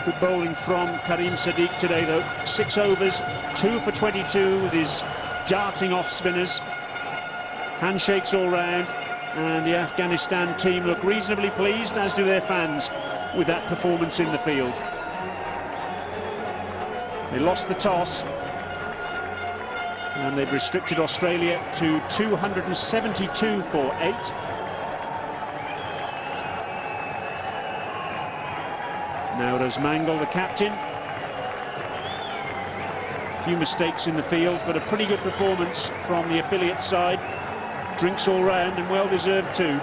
Good bowling from Karim Sadiq today though. 6 overs, 2 for 22 with his darting off spinners. Handshakes all round, and the Afghanistan team look reasonably pleased, as do their fans, with that performance in the field. They lost the toss, and they've restricted Australia to 272 for 8. Now does Mangle, the captain. A few mistakes in the field, but a pretty good performance from the affiliate side. Drinks all round, and well deserved too.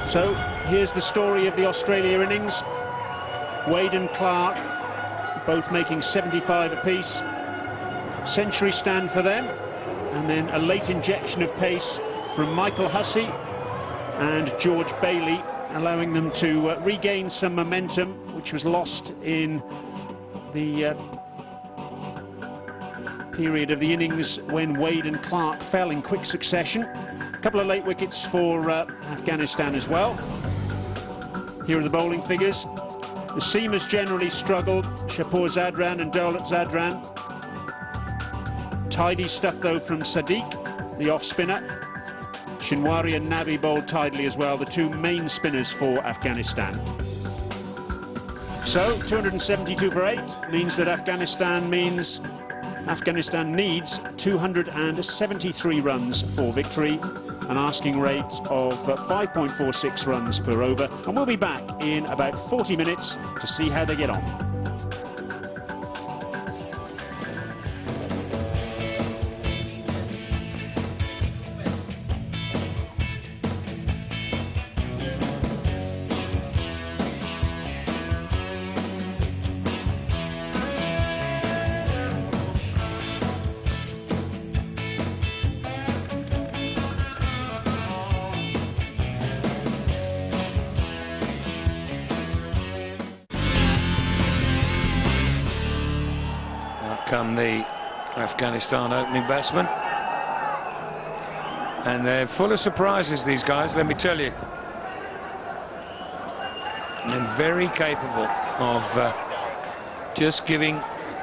So here's the story of the Australia innings. Wade and Clark both making 75 apiece. Century stand for them, and then a late injection of pace from Michael Hussey and George Bailey, allowing them to regain some momentum which was lost in the period of the innings when Wade and Clark fell in quick succession. A couple of late wickets for Afghanistan as well. Here are the bowling figures. The seamers generally struggled, Shapur Zadran and Daulat Zadran. Tidy stuff though from Sadiq, the off-spinner. Shinwari and Nabi bowled tidily as well, the 2 main spinners for Afghanistan. So 272 for 8 means that Afghanistan needs 273 runs for victory, an asking rate of 5.46 runs per over, and we'll be back in about 40 minutes to see how they get on. Come the Afghanistan opening batsman, and they're full of surprises, these guys, let me tell you. And very capable of just giving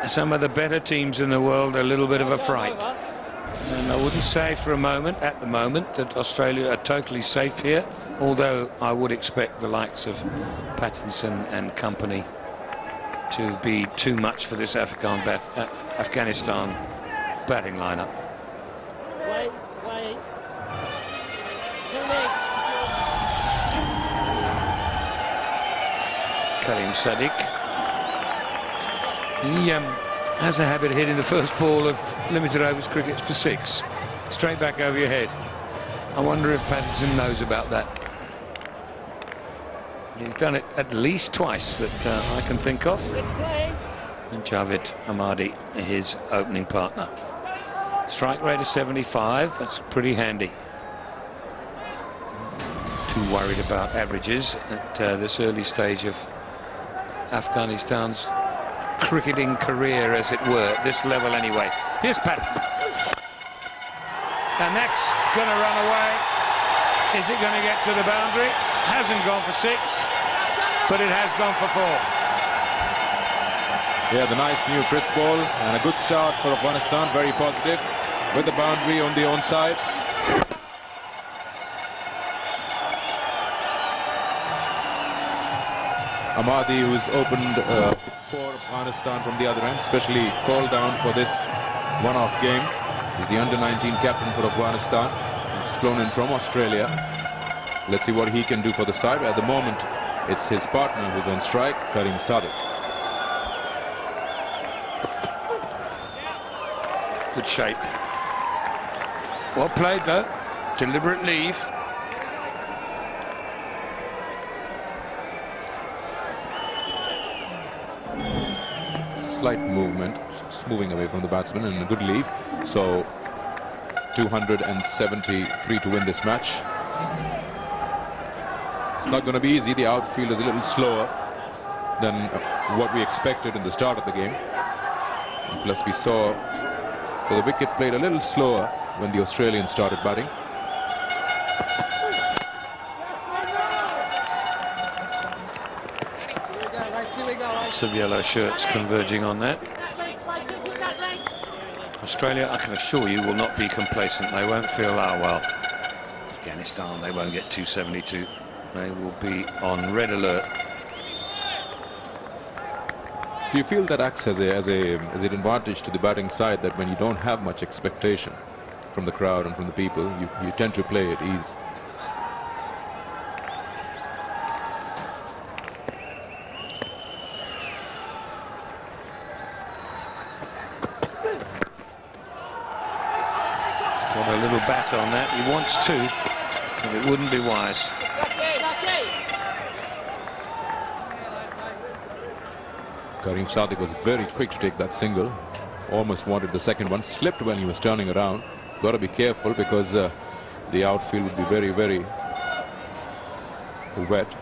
some of the better teams in the world a little bit of a fright. And I wouldn't say for a moment, at the moment, that Australia are totally safe here, although I would expect the likes of Pattinson and company to be too much for this Afghanistan batting lineup. Karim Sadiq. He has a habit of hitting the first ball of limited overs cricket for 6. Straight back over your head. I wonder if Pattinson knows about that. He's done it at least twice that I can think of. And Javed Ahmadi, his opening partner. Strike rate of 75, that's pretty handy. Too worried about averages at this early stage of Afghanistan's cricketing career, as it were, at this level anyway. Here's Patterson. And that's going to run away. Is it going to get to the boundary? Hasn't gone for 6, but it has gone for 4. Yeah, the nice new crisp ball and a good start for Afghanistan, very positive, with the boundary on the own side. Ahmadi, who's opened for Afghanistan from the other end, especially called down for this one-off game. He's the under-19 captain for Afghanistan. He's flown in from Australia. Let's see what he can do for the side. At the moment, it's his partner who's on strike, Karim Sadiq. Good shape. Well played though. Deliberate leave. Slight movement, just moving away from the batsman, and a good leave. So 273 to win this match. It's not going to be easy. The outfield is a little slower than what we expected in the start of the game. And plus we saw the wicket played a little slower when the Australians started batting. Some yellow shirts converging on that. Australia, I can assure you, will not be complacent. They won't feel, oh well, Afghanistan, they won't get 272. They will be on red alert. Do you feel that acts as an advantage to the batting side, that when you don't have much expectation from the crowd and from the people, you tend to play at ease? Got a little bat on that. He wants to, but it wouldn't be wise. Karim Sadiq was very quick to take that single. Almost wanted the second one. Slipped when he was turning around. Got to be careful because the outfield would be very, very wet.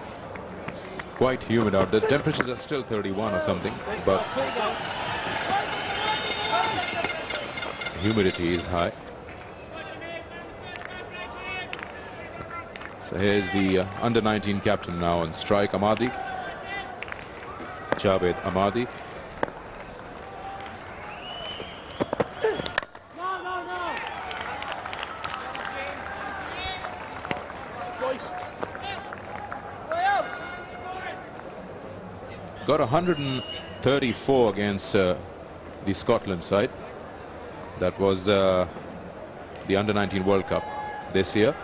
It's quite humid out there. The temperatures are still 31 or something, but humidity is high. So here's the under-19 captain now on strike, Ahmadi. Javed Ahmadi. Got 134 against the Scotland side. That was the under-19 World Cup this year.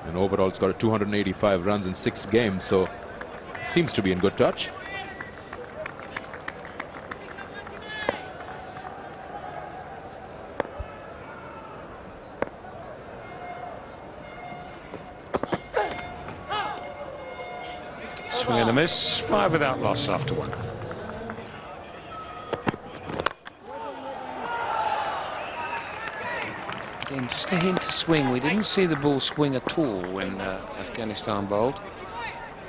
And overall, it's got 285 runs in 6 games, so seems to be in good touch. Swing and a miss. 5 without loss after 1. Again, just a hint to swing. We didn't see the ball swing at all when Afghanistan bowled.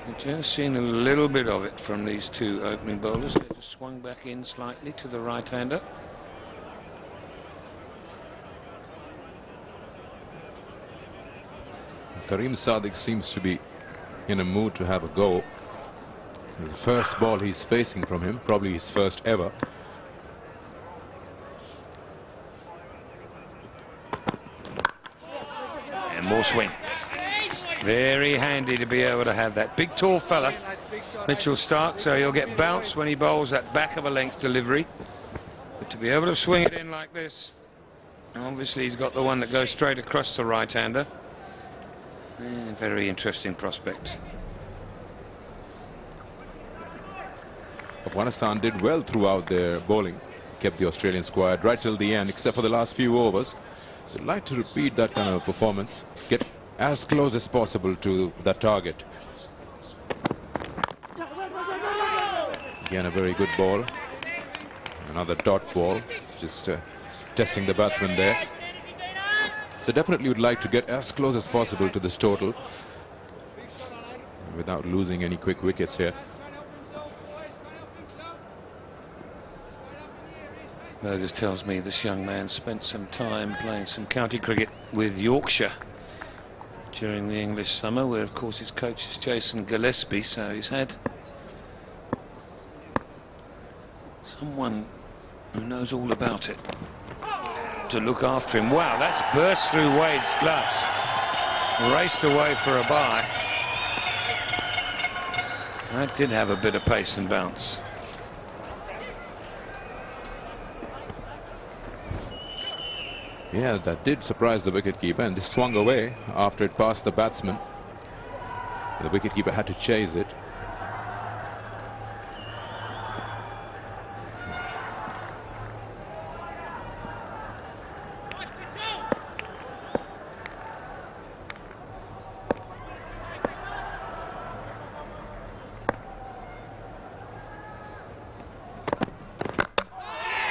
We've just seen a little bit of it from these two opening bowlers. They just swung back in slightly to the right-hander. Karim Sadiq seems to be in a mood to have a go. The first ball he's facing from him, probably his first ever. And more swing. Very handy to be able to have that. Big tall fella, Mitchell Stark, so he'll get bounced when he bowls that back of a length delivery. But to be able to swing it in like this, obviously he's got the one that goes straight across the right-hander. Very interesting prospect. Afghanistan did well throughout their bowling. Kept the Australians quiet right till the end, except for the last few overs. They'd like to repeat that kind of performance. Get as close as possible to that target. Again, a very good ball. Another dot ball. Just testing the batsman there. So definitely would like to get as close as possible to this total without losing any quick wickets here. Burgess tells me this young man spent some time playing some county cricket with Yorkshire during the English summer, where of course his coach is Jason Gillespie, so he's had someone who knows all about it to look after him. Wow, that's burst through Wade's gloves, raced away for a bye. That did have a bit of pace and bounce. Yeah, that did surprise the wicketkeeper, and they swung away after it passed the batsman. The wicketkeeper had to chase it.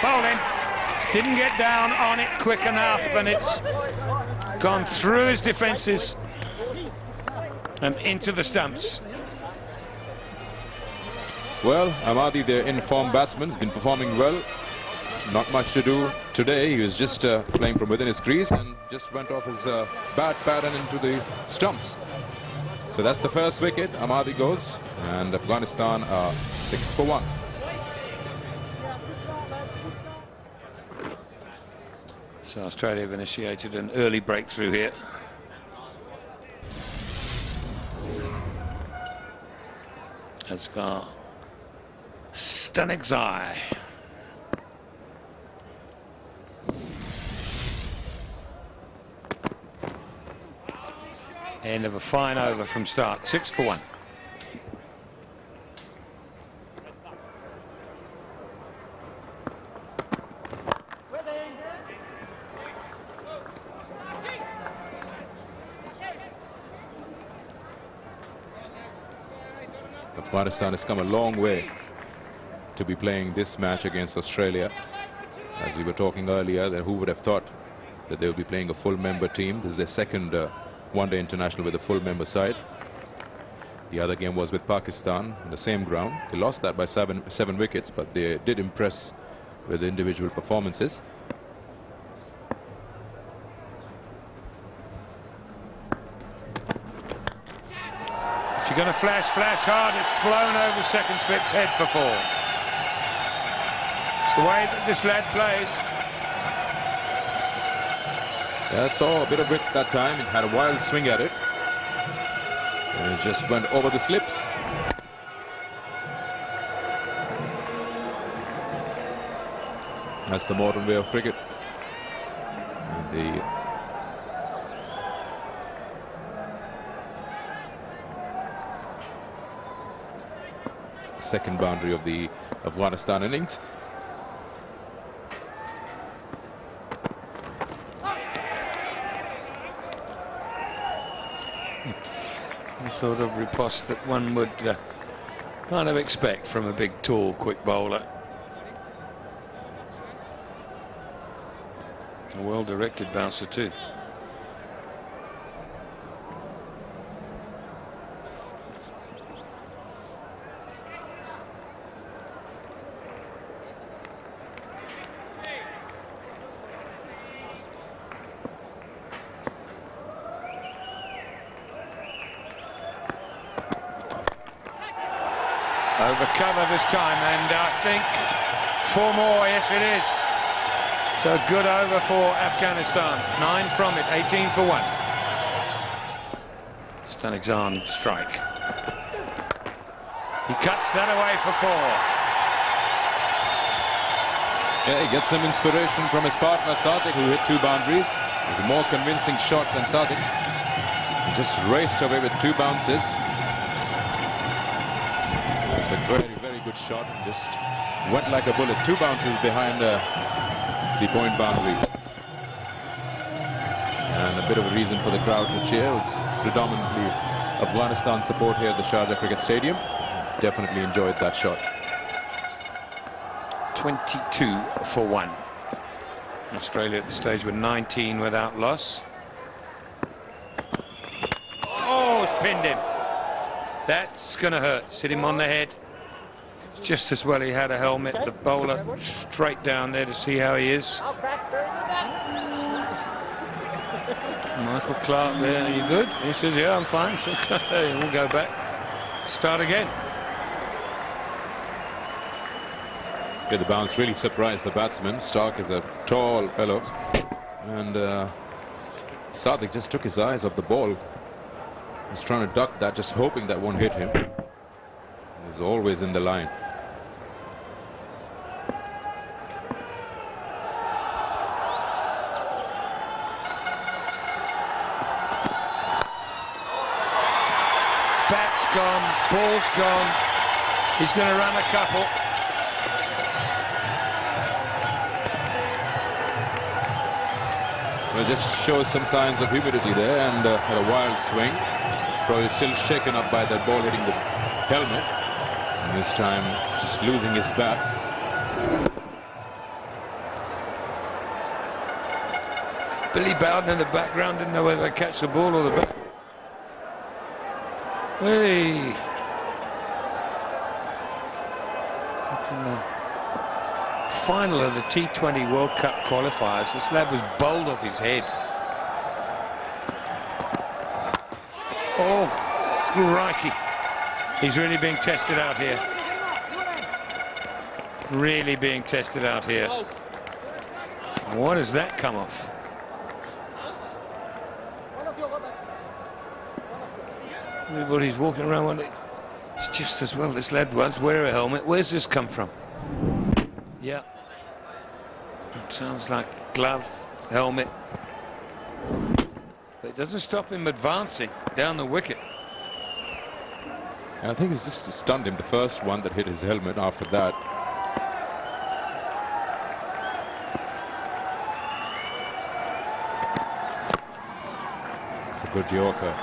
Bowling. Didn't get down on it quick enough, and it's gone through his defences and into the stumps. Well, Ahmadi, their in-form batsman, has been performing well. Not much to do today. He was just playing from within his crease and just went off his bat pad and into the stumps. So that's the first wicket. Ahmadi goes, and Afghanistan are 6 for 1. So Australia have initiated an early breakthrough here. Asghar Stanigzai. End of a fine over from start. 6 for 1. Afghanistan has come a long way to be playing this match against Australia. As we were talking earlier, that who would have thought that they would be playing a full member team. This is their second one-day international with a full member side. The other game was with Pakistan on the same ground. They lost that by seven wickets, but they did impress with individual performances. If you're going to flash hard, it's flown over second slip's head for 4. It's the way that this lad plays. Yeah, saw a bit of width that time. It had a wild swing at it. And it just went over the slips. That's the modern way of cricket. And the second boundary of the Afghanistan innings. The sort of riposte that one would kind of expect from a big, tall, quick bowler. A well-directed bouncer too. Over cover this time, and I think 4 more, yes it is. So good over for Afghanistan. 9 from it, 18 for 1. Stanigzai strike. He cuts that away for 4. Yeah, he gets some inspiration from his partner Sadiq, who hit 2 boundaries. It was a more convincing shot than Sadiq's. He just raced away with 2 bounces. It's a very, very good shot. Just went like a bullet. 2 bounces behind the point boundary. And a bit of a reason for the crowd to cheer. It's predominantly Afghanistan support here at the Sharjah Cricket Stadium. Definitely enjoyed that shot. 22 for 1. Australia at the stage were 19 without loss. Oh, it's pinned him. That's going to hurt. It's hit him on the head. Just as well he had a helmet. The bowler straight down there to see how he is. Michael Clark there. Are you good? He says, yeah, I'm fine. We'll go back. Start again. Yeah, the bounce really surprised the batsman. Stark is a tall fellow, and Sadiq just took his eyes off the ball. He's trying to duck that, just hoping that won't hit him. He's always in the line. Bat's gone, ball's gone. He's going to run a couple. Well, it just shows some signs of humidity there, and had a wild swing. Probably still shaken up by that ball hitting the helmet. And this time just losing his bat. Billy Bowden in the background didn't know whether to catch the ball or the bat. Hey. Final of the T20 World Cup qualifiers, this lad was bowled off his head. Oh, crikey. He's really being tested out here. Really being tested out here. What does that come off? Everybody's walking around with it. It's just as well this lad was. Wear a helmet. Where's this come from? Yeah. It sounds like glove, helmet. But it doesn't stop him advancing down the wicket. I think it's just stunned him, the first one that hit his helmet. After that, it's a good Yorker.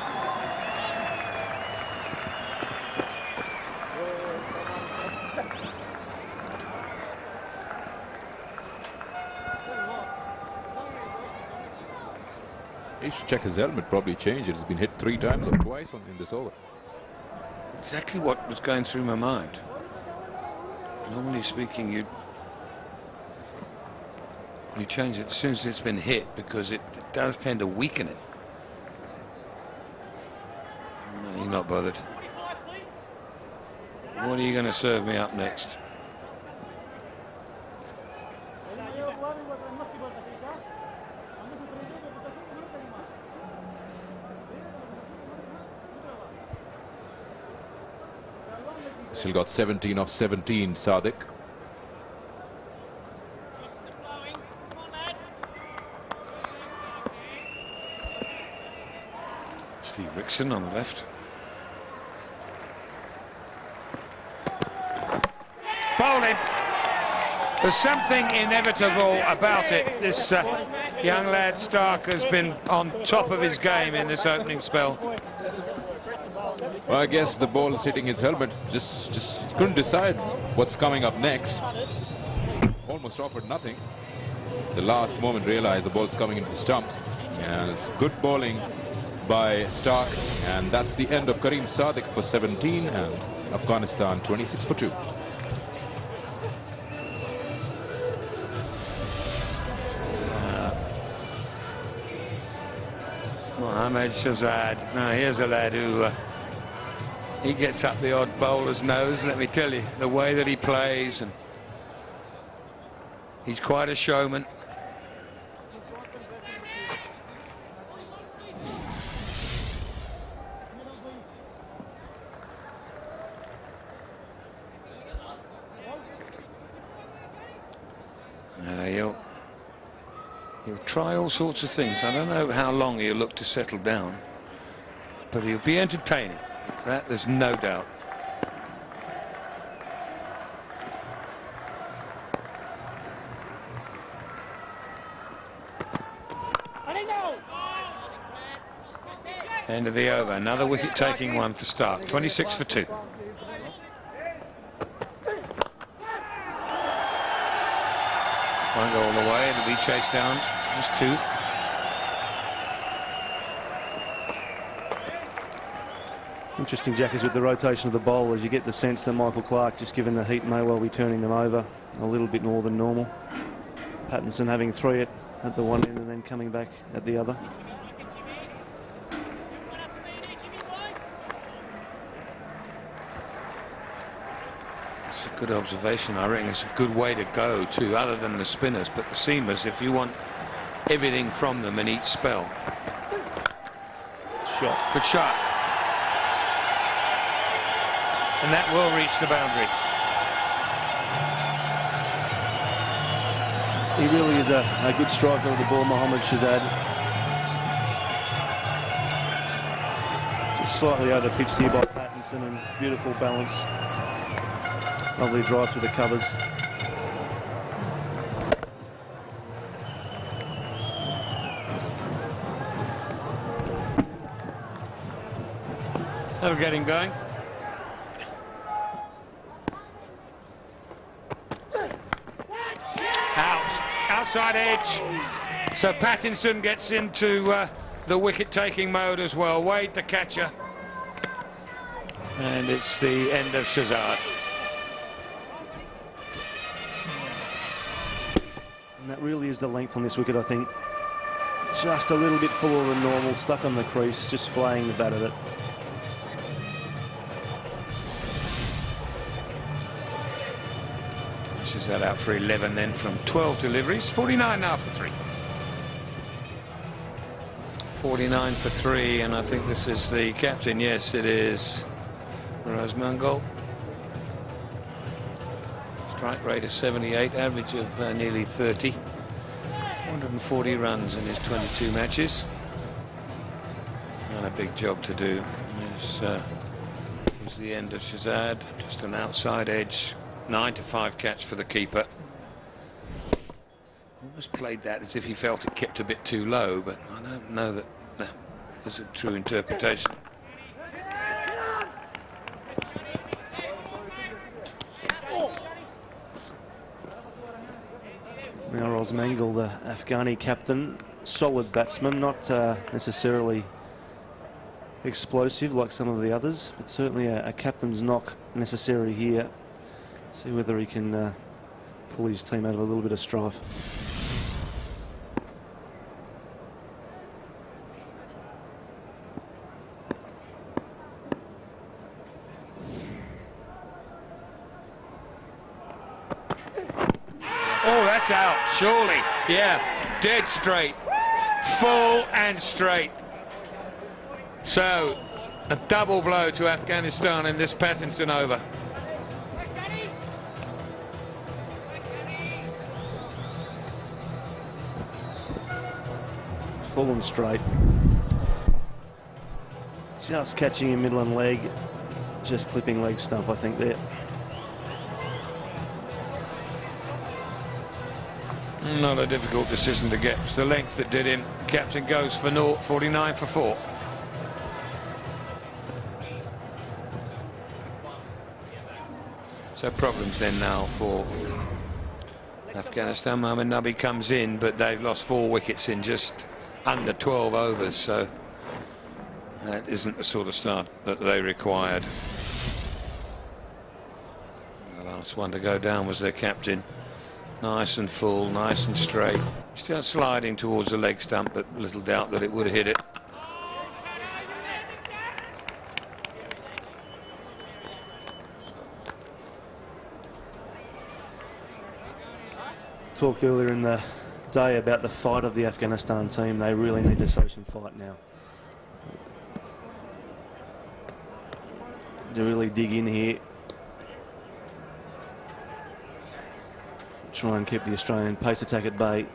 He should check his helmet, probably change it. It's been hit 3 times or twice in this over. Exactly what was going through my mind. Normally speaking, you change it as soon as it's been hit, because it does tend to weaken it. No, you're not bothered. What are you going to serve me up next? Still got 17 of 17, Sadiq. Steve Rickson on the left. Bowling. There's something inevitable about it. This young lad Stark has been on top of his game in this opening spell. Well, I guess the ball is hitting his helmet. Just couldn't decide what's coming up next. Almost offered nothing. The last moment realized the ball's coming into the stumps. And it's good bowling by Stark. And that's the end of Kareem Sadiq for 17 and Afghanistan 26 for 2. Mohamed Shahzad. Now here's a lad who he gets up the odd bowler's nose, let me tell you, the way that he plays, and he's quite a showman. He'll try all sorts of things. I don't know how long he'll look to settle down, but he'll be entertaining. That there's no doubt. End of the over. Another wicket-taking one for Stark. 26 for 2. Won't go all the way. It'll be chased down. Just 2. Interesting, Jack, is with the rotation of the bowlers, you get the sense that Michael Clarke, just given the heat, may well be turning them over a little bit more than normal. Pattinson having 3 at the one end and then coming back at the other. It's a good observation. I reckon it's a good way to go too, other than the spinners, but the seamers, if you want everything from them in each spell. Shot. Good shot. And that will reach the boundary. He really is a good striker of the ball, Mohammad Shahzad. Just slightly over pitched here by Pattinson, and beautiful balance. Lovely drive through the covers. That'll get him going. Outside edge. So Pattinson gets into the wicket-taking mode as well. Wade, the catcher. And it's the end of Shahzad. And that really is the length on this wicket, I think. Just a little bit fuller than normal, stuck on the crease, just flaying the bat at it. Shahzad out for 11 then from 12 deliveries. 49 now for 3. 49 for 3, and I think this is the captain. Yes, it is Mangal. Strike rate of 78, average of nearly 30. 440 runs in his 22 matches. And a big job to do. It was the end of Shahzad. Just an outside edge. 9-5 catch for the keeper. Almost played that as if he felt it kept a bit too low, but I don't know that that was a true interpretation. Now Rosmangal, the Afghani captain, solid batsman, not necessarily explosive like some of the others, but certainly a captain's knock necessary here. See whether he can pull his team out of a little bit of strife. Oh, that's out, surely. Yeah, dead straight. Full and straight. So, a double blow to Afghanistan in this Pattinson over. Full and straight. Just catching him middle and leg. Just clipping leg stump, I think, there. Not a difficult decision to get. It's the length that did him. Captain goes for 49 for 4. So problems then now for Afghanistan. Mohammad Nabi comes in, but they've lost 4 wickets in just under 12 overs, so that isn't the sort of start that they required. The last one to go down was their captain. Nice and full, nice and straight. Still sliding towards the leg stump, but little doubt that it would have hit it. Talked earlier in the day about the fight of the Afghanistan team. They really need to show some fight now. To really dig in here. Try and keep the Australian pace attack at bay.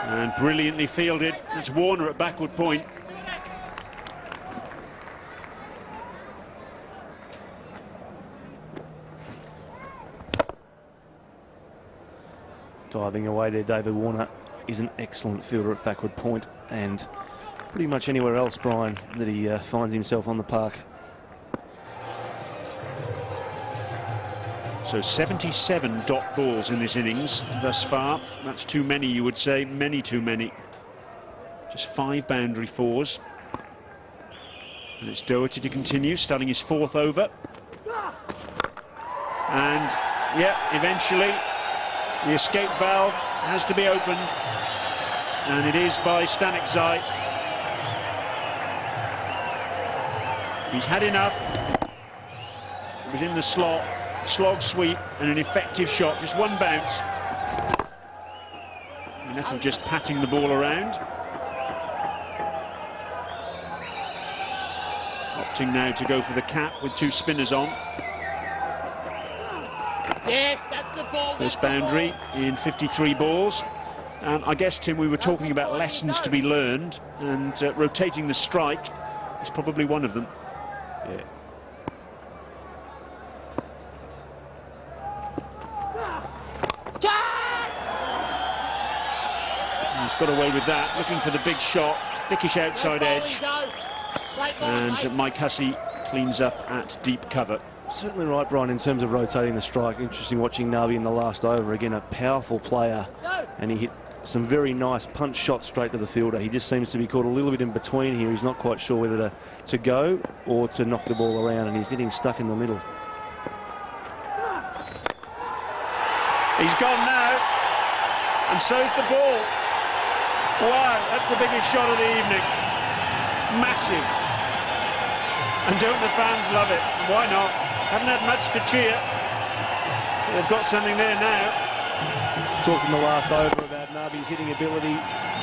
And brilliantly fielded. It's Warner at backward point. Diving away there, David Warner is an excellent fielder at backward point, and pretty much anywhere else, Brian, that he finds himself on the park. So 77 dot balls in this innings thus far. That's too many, you would say. Many too many. Just 5 boundary fours. And it's Doherty to continue, starting his 4th over. And, yeah, eventually the escape valve has to be opened. And it is by Stanekzai. He's had enough. It was in the slot, slog sweep, and an effective shot. Just 1 bounce. Enough of just patting the ball around. Opting now to go for the cap with 2 spinners on. Yes, that's the ball. First boundary in 53 balls. And I guess, Tim, we were talking about lessons to be learned, and rotating the strike is probably one of them. Yeah. He's got away with that, looking for the big shot, thickish outside edge. And Mike Hussey cleans up at deep cover. Certainly right, Brian, in terms of rotating the strike. Interesting watching Nabi in the last over. Again, a powerful player, and he hit some very nice punch shots straight to the fielder. He just seems to be caught a little bit in between here. He's not quite sure whether to go or to knock the ball around, and he's getting stuck in the middle. He's gone now, and so's the ball. Wow, that's the biggest shot of the evening. Massive. And don't the fans love it? Why not? Haven't had much to cheer. They've got something there now. Talked in the last over about Nabi's hitting ability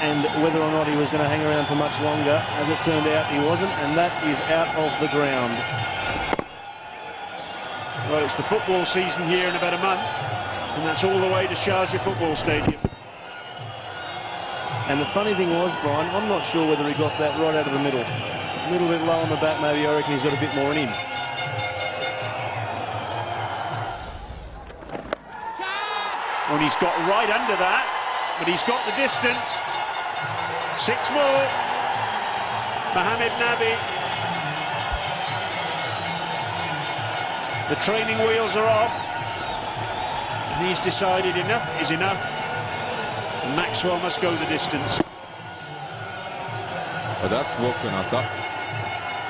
and whether or not he was going to hang around for much longer. As it turned out, he wasn't, and that is out of the ground. Well, it's the football season here in about a month, and that's all the way to Sharjah Football Stadium. And the funny thing was, Brian, I'm not sure whether he got that right out of the middle. A little bit low on the bat, maybe. I reckon he's got a bit more in him. And he's got right under that, but he's got the distance. 6 more. Mohamed Nabi. The training wheels are off. And he's decided enough is enough. And Maxwell must go the distance. But that's woken us up.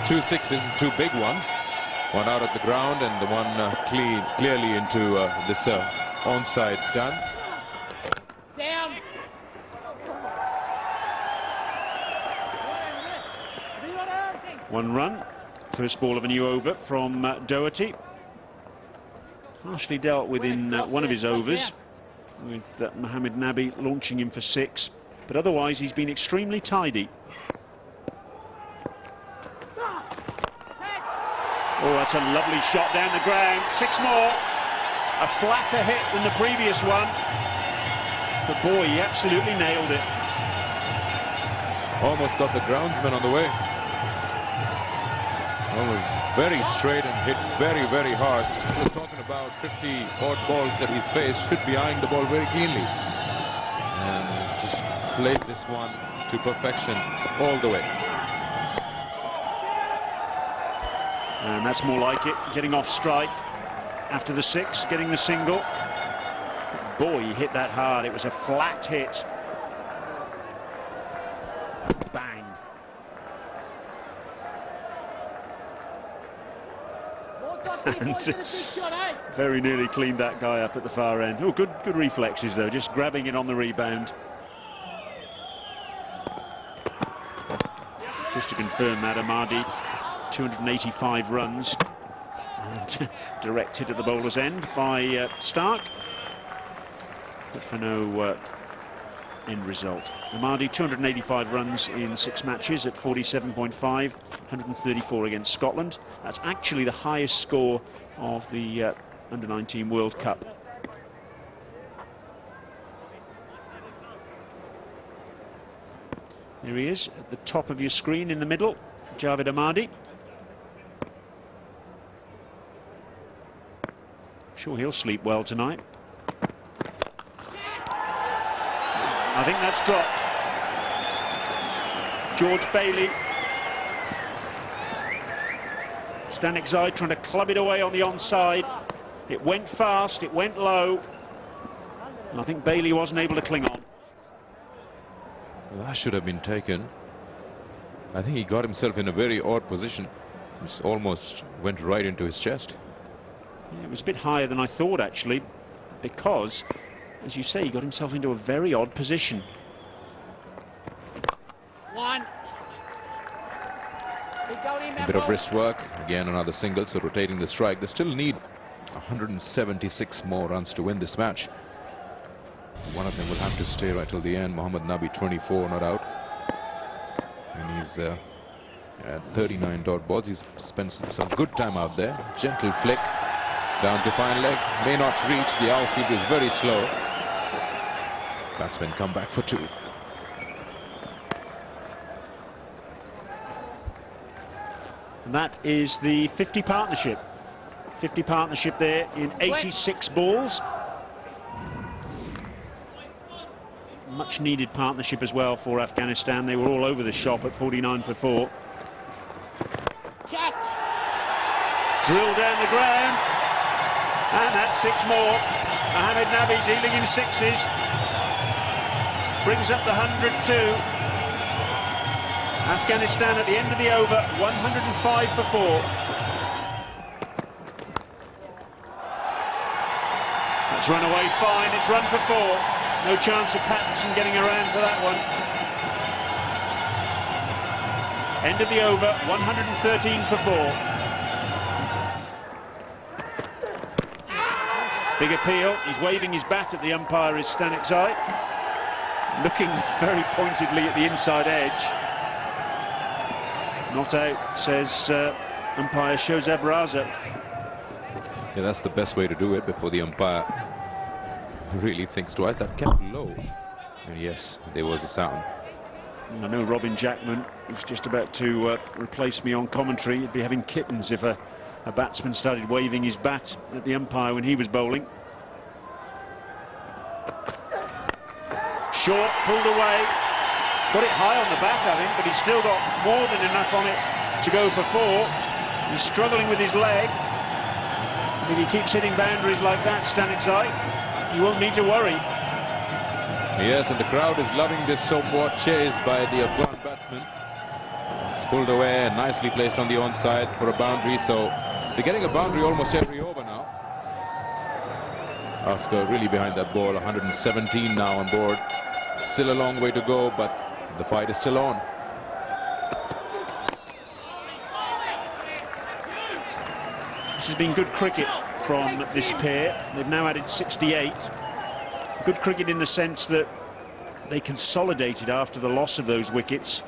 2 sixes and 2 big ones. One out of the ground and the one clearly into this onside stand. Down. 1 run. First ball of a new over from Doherty. Harshly dealt with in one of his overs, with Mohamed Nabi launching him for 6. But otherwise, he's been extremely tidy. Oh, that's a lovely shot down the ground. 6 more. A flatter hit than the previous one. But boy, he absolutely nailed it. Almost got the groundsman on the way. That was very straight and hit very, very hard. He was talking about 50 odd balls that he's faced. Should be eyeing the ball very keenly. And just plays this one to perfection all the way. And that's more like it, getting off strike after the 6, getting the single. Boy, he hit that hard. It was a flat hit. Bang. And very nearly cleaned that guy up at the far end. Oh, good reflexes though, just grabbing it on the rebound. Just to confirm that, Amadi, 285 runs. Direct hit at the bowler's end by Stark, but for no end result. Amadi, 285 runs in 6 matches at 47.5, 134 against Scotland. That's actually the highest score of the Under-19 World Cup. There he is at the top of your screen in the middle, Javed Amadi. Sure he'll sleep well tonight. I think that's dropped. George Bailey. Stanekzai trying to club it away on the onside. It went fast, it went low, and I think Bailey wasn't able to cling on. Well, that should have been taken. I think he got himself in a very odd position. This almost went right into his chest. Yeah, it was a bit higher than I thought, actually, because, as you say, he got himself into a very odd position. One. A bit of wrist work. Again, another single, so rotating the strike. They still need 176 more runs to win this match. One of them will have to stay right till the end. Mohammad Nabi, 24, not out. And he's at 39 dot balls. He's spent some good time out there. Gentle flick down to fine leg. May not reach. The outfield is very slow. Batsmen come back for 2. And that is the 50 partnership. 50 partnership there in 86 balls. Much needed partnership as well for Afghanistan. They were all over the shop at 49 for 4. Catch. Drill down the ground. And that's 6 more. Mohammad Nabi dealing in 6s. Brings up the 102. Afghanistan at the end of the over, 105 for 4. That's run away fine. It's run for 4. No chance of Pattinson getting around for that one. End of the over, 113 for 4. Big appeal. He's waving his bat at the umpire, is Stanikzai. Looking very pointedly at the inside edge. Not out, says umpire Shozab Raza. Yeah, that's the best way to do it before the umpire really thinks twice. That kept low. And yes, there was a sound. And I know Robin Jackman was just about to replace me on commentary. He'd be having kittens if a batsman started waving his bat at the umpire when he was bowling. Short, pulled away. Got it high on the bat, I think, but he's still got more than enough on it to go for 4. He's struggling with his leg. And if he keeps hitting boundaries like that, Stanikzai, he won't need to worry. Yes, and the crowd is loving this somewhat chase by the Afghan batsman. It's pulled away and nicely placed on the onside for a boundary, so they're getting a boundary almost every over now. Oscar really behind that ball, 117 now on board. Still a long way to go, but the fight is still on. This has been good cricket from this pair. They've now added 68. Good cricket in the sense that they consolidated after the loss of those wickets.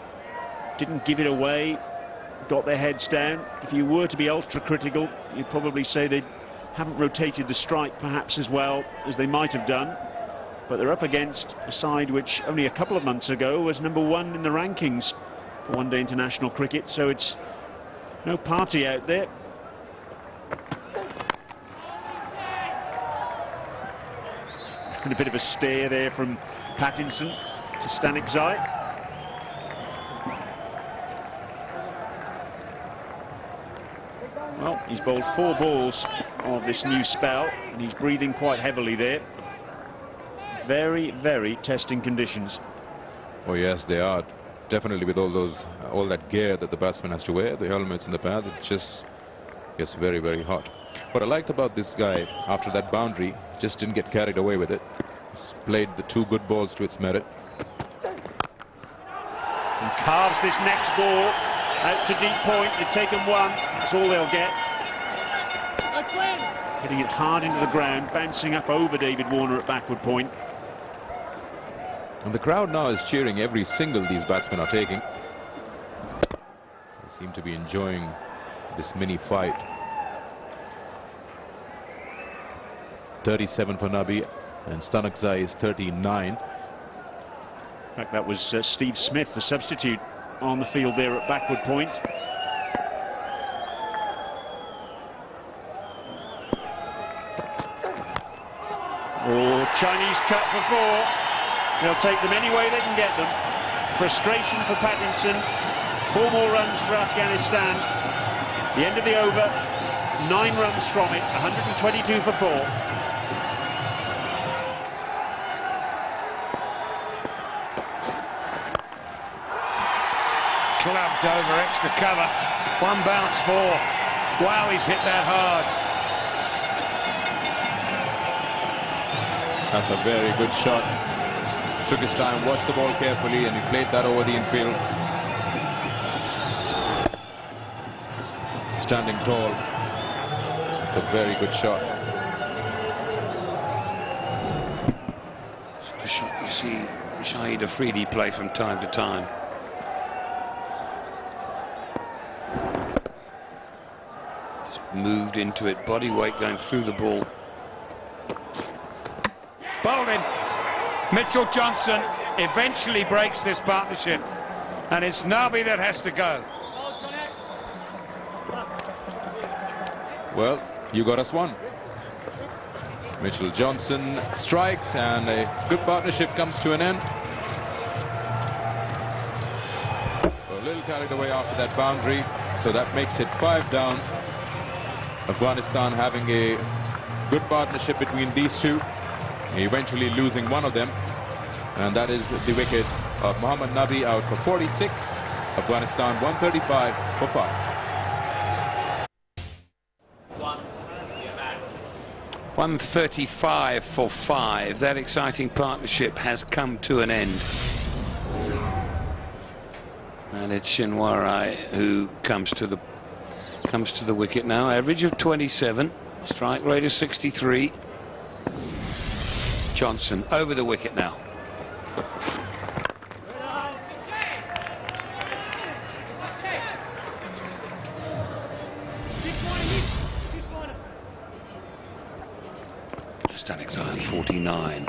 Didn't give it away, got their heads down. If you were to be ultra critical, you'd probably say they haven't rotated the strike perhaps as well as they might have done. But they're up against a side which only a couple of months ago was #1 in the rankings for one-day international cricket, so it's no party out there. And a bit of a stare there from Pattinson to Stanikzai. Well, he's bowled 4 balls of this new spell, and he's breathing quite heavily there. Very, very testing conditions. Oh yes, they are. Definitely with all that gear that the batsman has to wear, the helmets and the pads, it just gets very, very hot. What I liked about this guy after that boundary, just didn't get carried away with it. He's played the 2 good balls to its merit. And carves this next ball out to deep point. They've taken 1. That's all they'll get. Hitting it hard into the ground, bouncing up over David Warner at backward point. And the crowd now is cheering every single these batsmen are taking. They seem to be enjoying this mini fight. 37 for Nabi, and Stanikzai is 39. In fact, that was Steve Smith, the substitute, on the field there at backward point. Oh, Chinese cut for 4. They'll take them any way they can get them. Frustration for Pattinson. 4 more runs for Afghanistan. The end of the over, 9 runs from it, 122 for 4. Clubbed over extra cover. 1 bounce 4. Wow, he's hit that hard. That's a very good shot. Took his time, watched the ball carefully, and he played that over the infield. Standing tall. It's a very good shot. It's the shot you see Shahid Afridi play from time to time. Just moved into it, body weight going through the ball. Bowled in. Mitchell Johnson eventually breaks this partnership, and it's Nabi that has to go. Well, you got us one. Mitchell Johnson strikes, and a good partnership comes to an end. A little carried away after that boundary, so that makes it 5 down. Afghanistan having a good partnership between these two, eventually losing one of them, and that is the wicket of Mohammad Nabi, out for 46. Afghanistan 135 for 5. 135 for 5. That exciting partnership has come to an end. And it's Shinwari who comes to the wicket now. Average of 27, strike rate of 63. Johnson over the wicket now. Static Zion 49.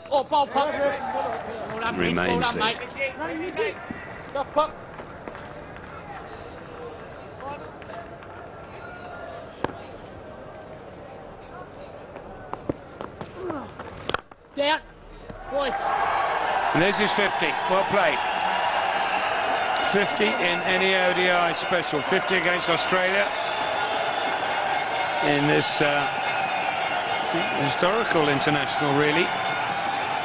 Oh, ball puck. Remains there. Stuff puck. Down. Boy. And there's his 50. Well played. 50 in any ODI special. 50 against Australia in this historical international, really.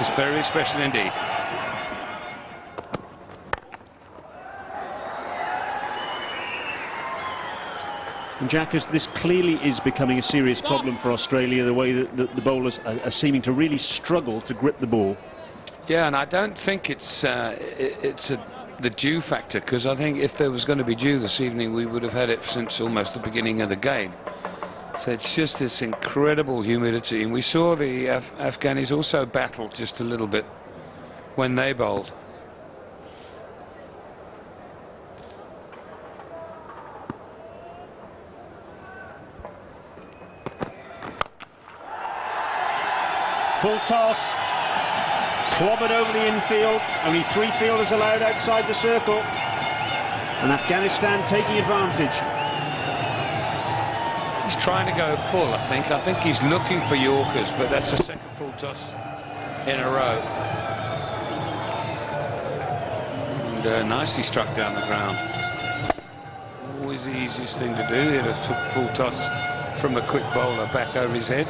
It's very special indeed. And Jack, as this clearly is becoming a serious problem for Australia, the way that the bowlers are seeming to really struggle to grip the ball. Yeah, and I don't think it's the dew factor, because I think if there was going to be dew this evening, we would have had it since almost the beginning of the game. So it's just this incredible humidity, and we saw the Afghanis also battle just a little bit when they bowled. Full toss, clobbered over the infield, only 3 fielders allowed outside the circle, and Afghanistan taking advantage. He's trying to go full, I think. I think he's looking for Yorkers, but that's the second full toss in a row. And nicely struck down the ground. Always the easiest thing to do, hit a full toss from a quick bowler back over his head.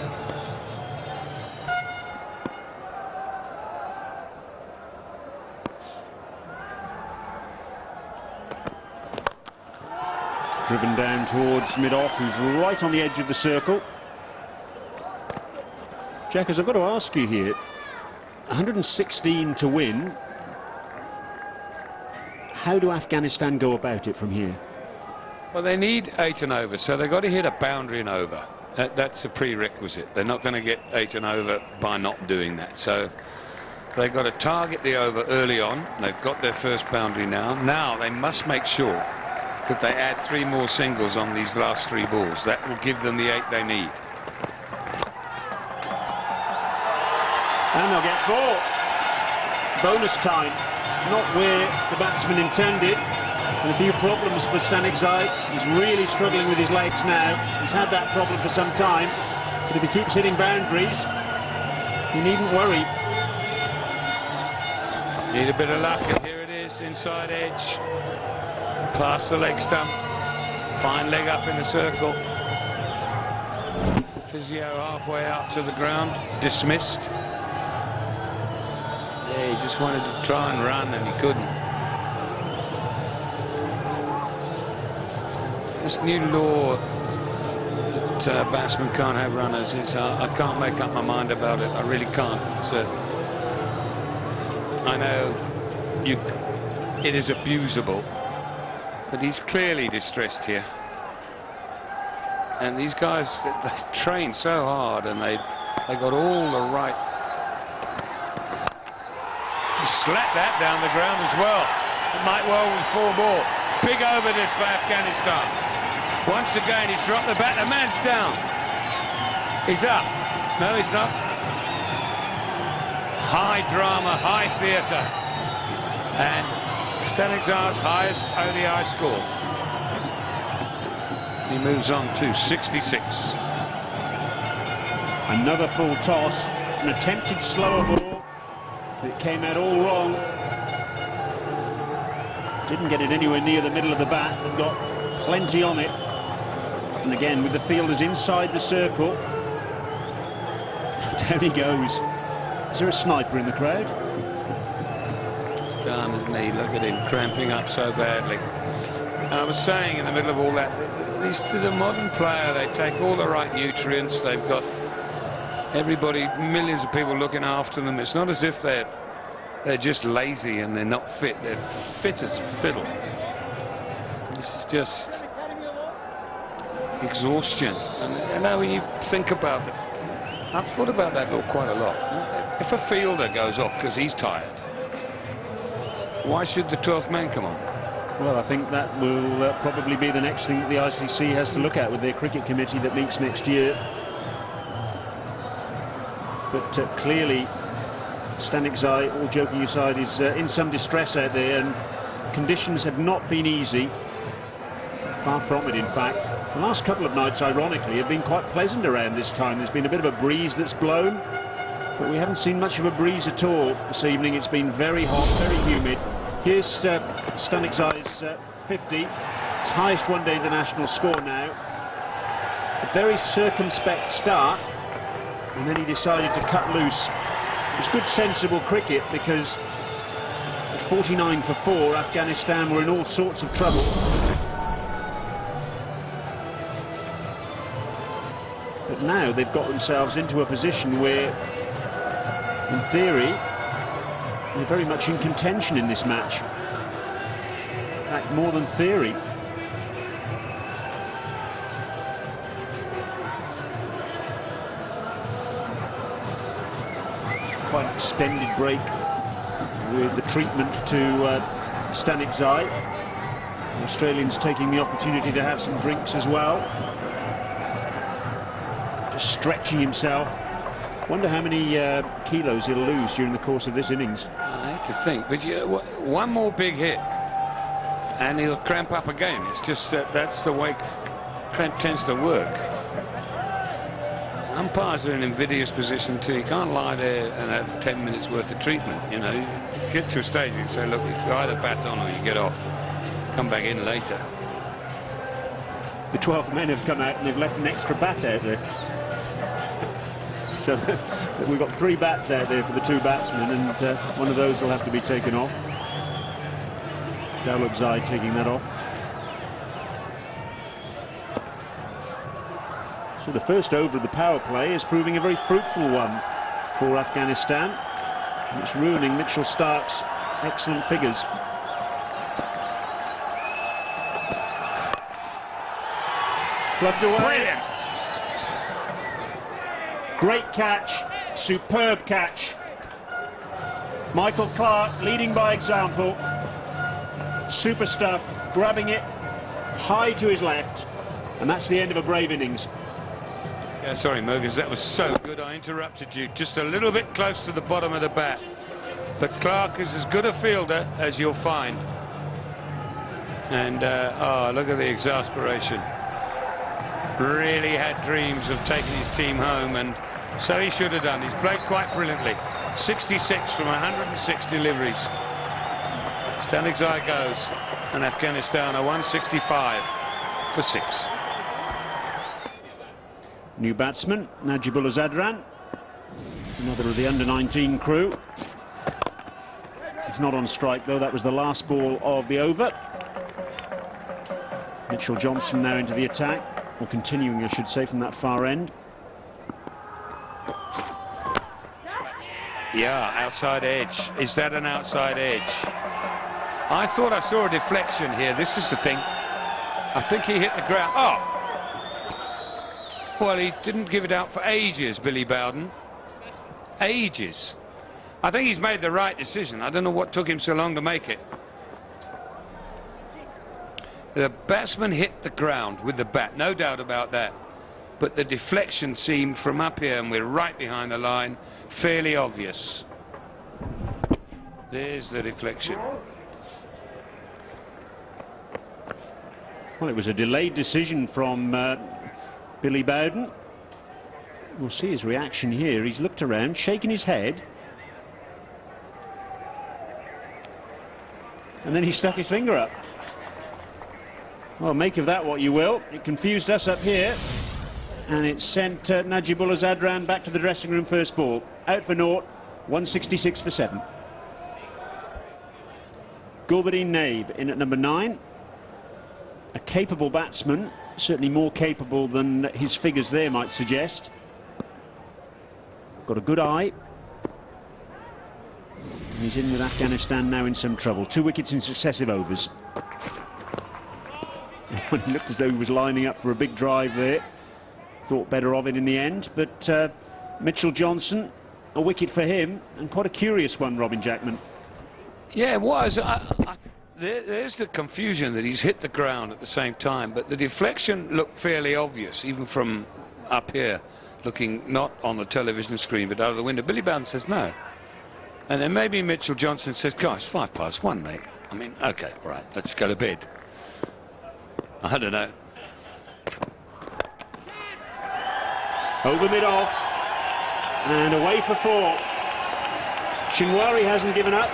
Driven down towards mid-off, who's right on the edge of the circle. Jack, as I've got to ask you here, 116 to win. How do Afghanistan go about it from here? Well, they need 8 and over, so they've got to hit a boundary and over. That's a prerequisite. They're not going to get 8 and over by not doing that. So they've got to target the over early on. They've got their first boundary now. Now they must make sure that they add 3 more singles on these last 3 balls. That will give them the 8 they need. And they'll get 4. Bonus time, not where the batsman intended. And a few problems for Stanik Zai. He's really struggling with his legs now. He's had that problem for some time. But if he keeps hitting boundaries, he needn't worry. Need a bit of luck, and here it is, inside edge. Past the leg stump. Fine leg up in the circle. Physio halfway out to the ground, dismissed. Yeah, he just wanted to try and run and he couldn't. This new law that batsmen can't have runners is, I can't make up my mind about it. I really can't. It's, I know it is abusable, but he's clearly distressed here. And these guys, they train so hard and they got all the right. He slapped that down the ground as well. It might well be 4 more. Big over this for Afghanistan. Once again, he's dropped the bat. The man's down. He's up. No, he's not. High drama, high theatre. And Stanikzar's highest ODI score. He moves on to 66. Another full toss, an attempted slower ball. It came out all wrong. Didn't get it anywhere near the middle of the bat, but got plenty on it. And again, with the fielders inside the circle, down he goes. Is there a sniper in the crowd? It's done, isn't he? Look at him cramping up so badly. And I was saying in the middle of all that, the modern player, they take all the right nutrients. They've got everybody, millions of people looking after them. It's not as if they're just lazy and they're not fit. They're fit as fiddle. This is just exhaustion. And now when you think about it, I've thought about that quite a lot. If a fielder goes off because he's tired, why should the 12th man come on? Well, I think that will probably be the next thing that the ICC has to look at with their cricket committee that meets next year. But clearly, Stanikzar, all joking aside, is in some distress out there, and conditions have not been easy. Far from it, in fact. The last couple of nights, ironically, have been quite pleasant around this time. There's been a bit of a breeze that's blown, but we haven't seen much of a breeze at all this evening. It's been very hot, very humid. Here's Stanikzar's 50, his highest one-day international score now. A very circumspect start, and then he decided to cut loose. It was good, sensible cricket, because at 49 for 4, Afghanistan were in all sorts of trouble. But now they've got themselves into a position where, in theory, they're very much in contention in this match. In fact, more than theory. Quite an extended break with the treatment to Stanikzar. The Australians taking the opportunity to have some drinks as well. Just stretching himself. Wonder how many kilos he'll lose during the course of this innings. I hate to think, but one more big hit and he'll cramp up again. It's just that's the way cramp tends to work. Umpires are in an invidious position too. You can't lie there and have 10 minutes worth of treatment. You know, you get to a stage and you say, look, you either bat on or you get off. Come back in later. The 12 men have come out and they've left an extra bat out there. So we've got 3 bats out there for the 2 batsmen, and one of those will have to be taken off. Dowladzai taking that off. So the first over of the power play is proving a very fruitful one for Afghanistan. And it's ruining Mitchell Stark's excellent figures. Flubbed away. Brilliant. Great catch, superb catch. Michael Clarke leading by example. Super stuff, grabbing it high to his left, and that's the end of a brave innings. Yeah, sorry, Mergers, that was so good I interrupted you. Just a little bit close to the bottom of the bat. But Clarke is as good a fielder as you'll find. And, oh, look at the exasperation. Really had dreams of taking his team home, and so he should have done. He's played quite brilliantly. 66 from 106 deliveries. Stanikzar goes, and Afghanistan are 165 for 6. New batsman, Najibullah Zadran, another of the under-19 crew. He's not on strike though, that was the last ball of the over. Mitchell Johnson now into the attack, or continuing I should say, from that far end. Yeah, outside edge. Is that an outside edge? I thought I saw a deflection here. This is the thing. I think he hit the ground. Oh! Well, he didn't give it out for ages, Billy Bowden. Ages. I think he's made the right decision. I don't know what took him so long to make it. The batsman hit the ground with the bat, no doubt about that. But the deflection seemed from up here, and we're right behind the line, fairly obvious. There's the deflection. Well, it was a delayed decision from Billy Bowden. We'll see his reaction here. He's looked around, shaking his head, and then he stuck his finger up. Well, make of that what you will. It confused us up here, and it sent Najibullah Zadran back to the dressing room first ball. Out for naught, 166 for 7. Gulbadeen Naib in at number 9. A capable batsman, certainly more capable than his figures there might suggest. Got a good eye. And he's in with Afghanistan now in some trouble. 2 wickets in successive overs. He looked as though he was lining up for a big drive there. Thought better of it in the end. But Mitchell Johnson, a wicket for him, and quite a curious one, Robin Jackman. Yeah, it was. There's the confusion that he's hit the ground at the same time, but the deflection looked fairly obvious, even from up here, looking not on the television screen, but out of the window. Billy Bowden says no. And then maybe Mitchell Johnson says, guys, 1:05, mate. I mean, OK, right, let's go to bed. I don't know. Over mid-off, and away for 4. Shinwari hasn't given up.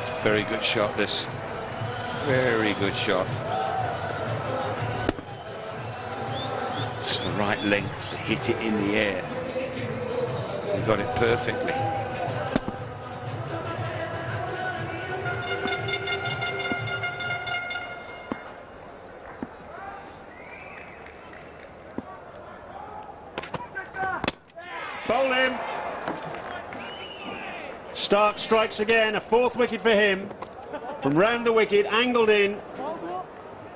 It's a very good shot, this. Very good shot. Just the right length to hit it in the air. He got it perfectly. Bowl him. Stark strikes again, a 4th wicket for him. From round the wicket, angled in.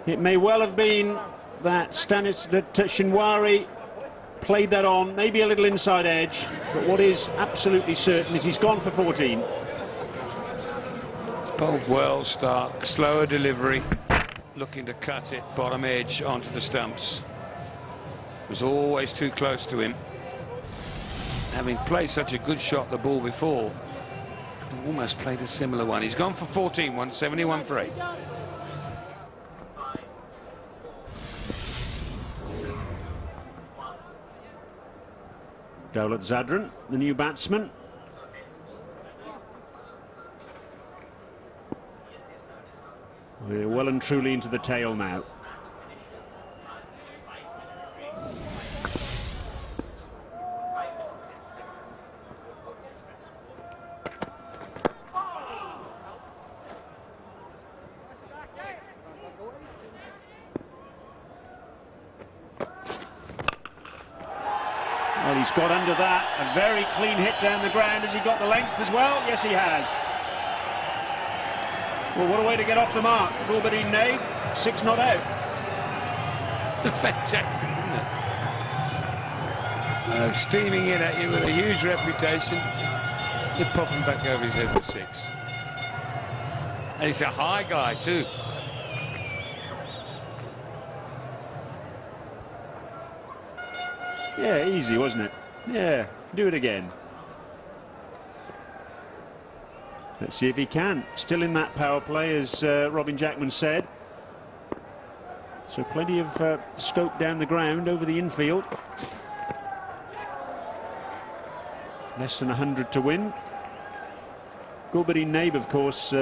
It may well have been that Shinwari played that on, maybe a little inside edge, but what is absolutely certain is he's gone for 14. It's bowled well, Stark. Slower delivery, looking to cut it, bottom edge onto the stumps. Was always too close to him. Having played such a good shot the ball before, almost played a similar one. He's gone for 14, 171 for 8. Dawlat Zadran, the new batsman. We're well and truly into the tail now. Well, he's got under that. A very clean hit down the ground. Has he got the length as well? Yes, he has. Well, what a way to get off the mark. Gulbadeen Naib, 6 not out. Fantastic, isn't it? Steaming in at you with a huge reputation. You're popping back over his head for 6. And he's a high guy, too. Yeah, easy, wasn't it? Yeah, do it again. Let's see if he can. Still in that power play, as Robin Jackman said. So plenty of scope down the ground over the infield. Less than 100 to win. Gulbadeen Naib, of course,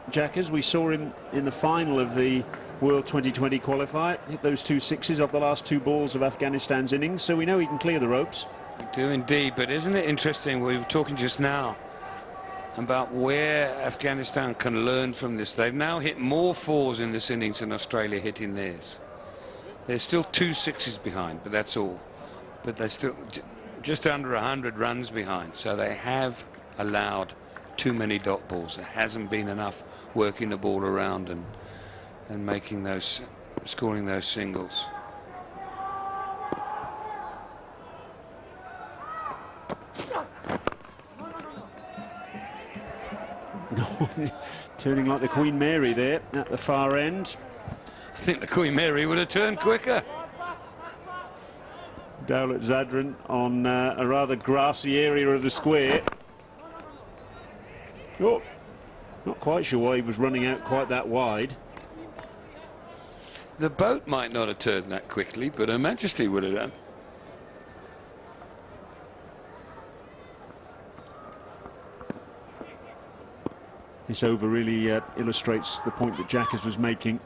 Jackers. We saw him in the final of the World 2020 qualifier, hit those 2 sixes off the last 2 balls of Afghanistan's innings, so we know he can clear the ropes. We do indeed, but isn't it interesting, we were talking just now about where Afghanistan can learn from this. They've now hit more 4s in this innings than Australia hit in theirs. They're still 2 sixes behind, but that's all. But they're still just under 100 runs behind, so they have allowed too many dot balls. There hasn't been enough working the ball around and making those, scoring those singles. Turning like the Queen Mary there at the far end. I think the Queen Mary would have turned quicker. Daulat Zadran on a rather grassy area of the square. Oh, not quite sure why he was running out quite that wide. The boat might not have turned that quickly, but Her Majesty would have done. This over really illustrates the point that Jackers was making.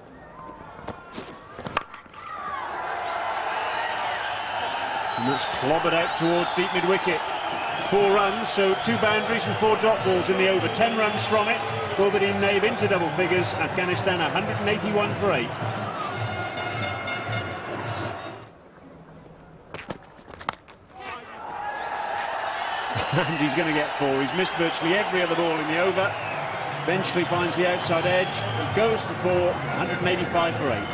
And that's clobbered out towards deep mid-wicket. 4 runs, so 2 boundaries and 4 dot balls in the over. 10 runs from it. Gulbuddin Naib into double figures. Afghanistan 181 for 8. And he's going to get 4. He's missed virtually every other ball in the over. Eventually finds the outside edge. He goes for 4. 185 for 8.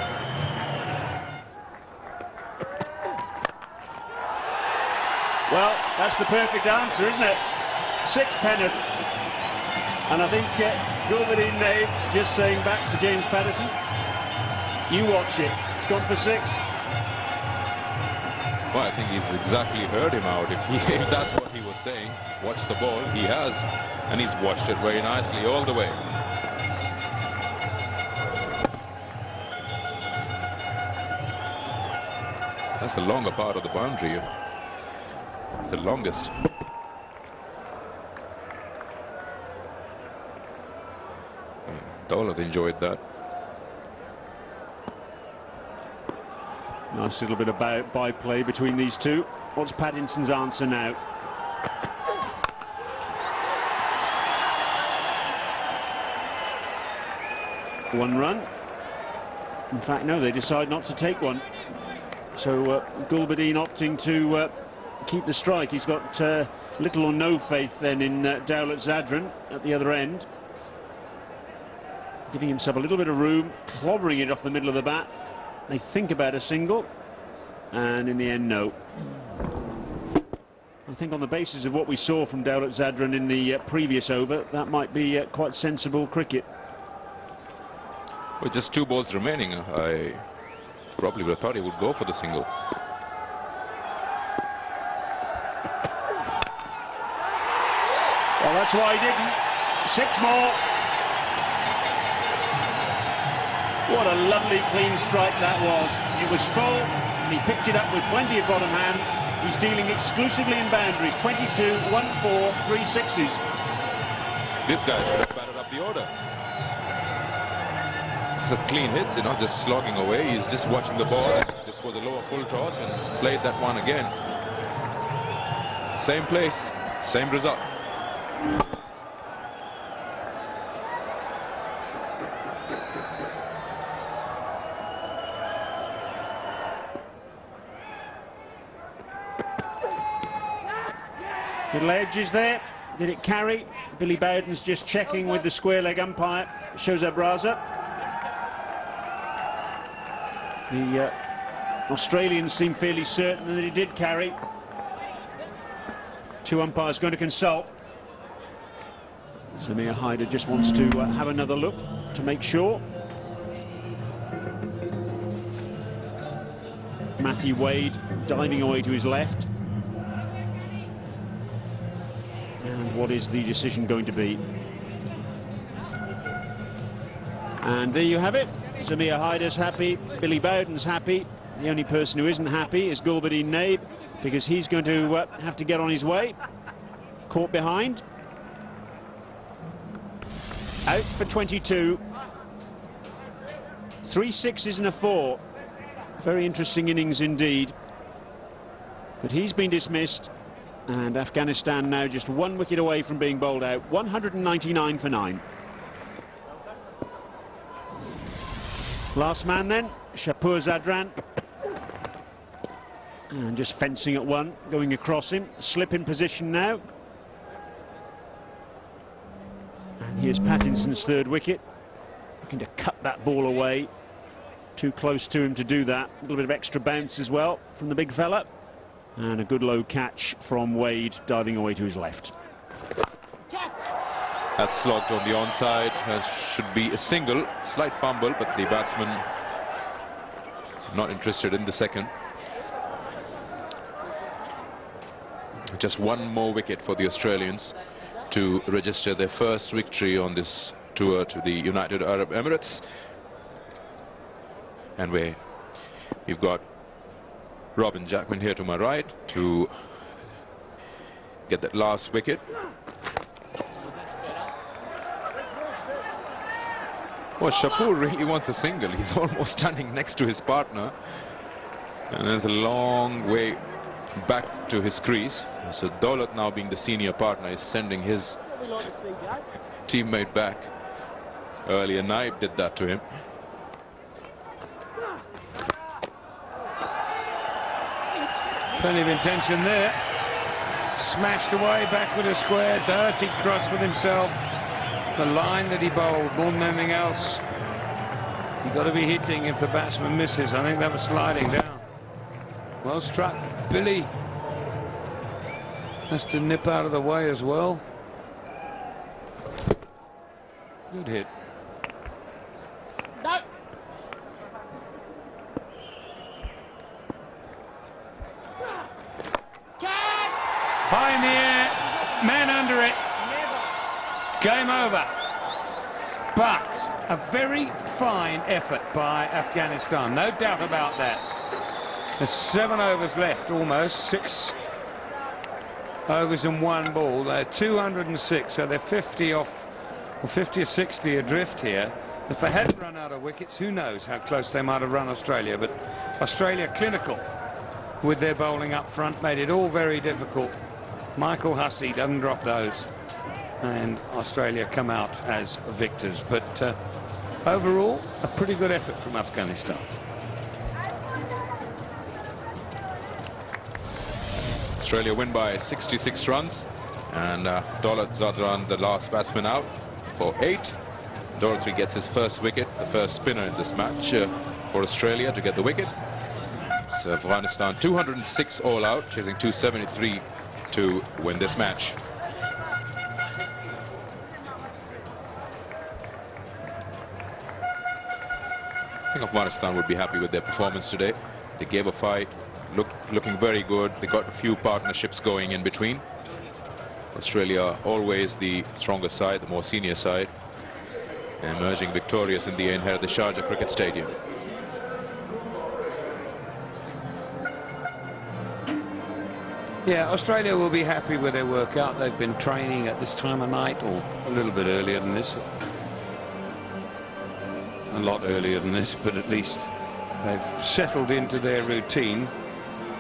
Well, that's the perfect answer, isn't it? 6 penn'orth. And I think Gulbuddin Naib just saying back to James Patterson, you watch it. It's gone for 6. Well, I think he's exactly heard him out. If that's what he was saying, watch the ball, he has. And he's watched it very nicely all the way. That's the longer part of the boundary. It's the longest. Daulat enjoyed that. Nice little bit of byplay between these two. What's Pattinson's answer now? One run. In fact, no, they decide not to take one. So Gulbuddin opting to keep the strike. He's got little or no faith then in Daulat Zadran at the other end. Giving himself a little bit of room, clobbering it off the middle of the bat. They think about a single, and in the end, no. I think on the basis of what we saw from Daulat Zadran in the previous over, that might be quite sensible cricket. With just 2 balls remaining, I probably would have thought he would go for the single. Well, that's why he didn't. 6 more. What a lovely clean strike that was. It was full, and he picked it up with plenty of bottom hand. He's dealing exclusively in boundaries. 22, 1 4, 3 sixes. This guy should have batted up the order. It's a clean hits, you're not just slogging away, he's just watching the ball. This was a lower full toss and just played that one again. Same place, same result. Little edges there. Did it carry? Billy Bowden's just checking with the square leg umpire, Shoza Braza. The Australians seem fairly certain that it did carry. 2 umpires going to consult. Samir Haider just wants to have another look to make sure. Matthew Wade diving away to his left. And what is the decision going to be? And there you have it. Samir Haider's happy, Billy Bowden's happy. The only person who isn't happy is Gulbuddin Naib, because he's going to have to get on his way. Caught behind. Out for 22. 3 sixes and a 4. Very interesting innings indeed. But he's been dismissed, and Afghanistan now just 1 wicket away from being bowled out. 199 for 9. Last man then, Shapur Zadran. And just fencing at 1, going across him. Slip in position now. And here's Pattinson's 3rd wicket. Looking to cut that ball away. Too close to him to do that. A little bit of extra bounce as well from the big fella. And a good low catch from Wade, diving away to his left. That's slogged on the onside. Should be a single. Slight fumble, but the batsman not interested in the second. Just 1 more wicket for the Australians to register their first victory on this tour to the United Arab Emirates. And we've got Robin Jackman here to my right to get that last wicket. Well, Shapur really wants a single. He's almost standing next to his partner. And there's a long way back to his crease. So Daulat, now being the senior partner, is sending his teammate back. Earlier Naib did that to him. Plenty of intention there. Smashed away back with a square. Dirty cross with himself. The line that he bowled, more than anything else. You've got to be hitting if the batsman misses. I think that was sliding down. Well struck. Billy has to nip out of the way as well. Good hit. No. Catch! High in the air, man under it. Game over. But a very fine effort by Afghanistan, no doubt about that. There's 7 overs left, almost 6 overs and 1 ball. They're 206, so they're 50 off, or 50 or 60 adrift here. If they hadn't run out of wickets, who knows how close they might have run Australia. But Australia clinical with their bowling up front, made it all very difficult. Michael Hussey doesn't drop those, and Australia come out as victors. But overall, a pretty good effort from Afghanistan. Australia win by 66 runs, and Daulat Zadran, the last batsman, out for 8. Dorothy gets his first wicket, the first spinner in this match for Australia to get the wicket. So Afghanistan 206 all out, chasing 273 to win this match. I think Afghanistan would be happy with their performance today. They gave a fight, looking very good. They got a few partnerships going in between. Australia always the stronger side, the more senior side, emerging victorious in the end here at the Sharjah Cricket Stadium. Yeah, Australia will be happy with their workout. They've been training at this time of night, or a little bit earlier than this. A lot earlier than this, but at least they've settled into their routine.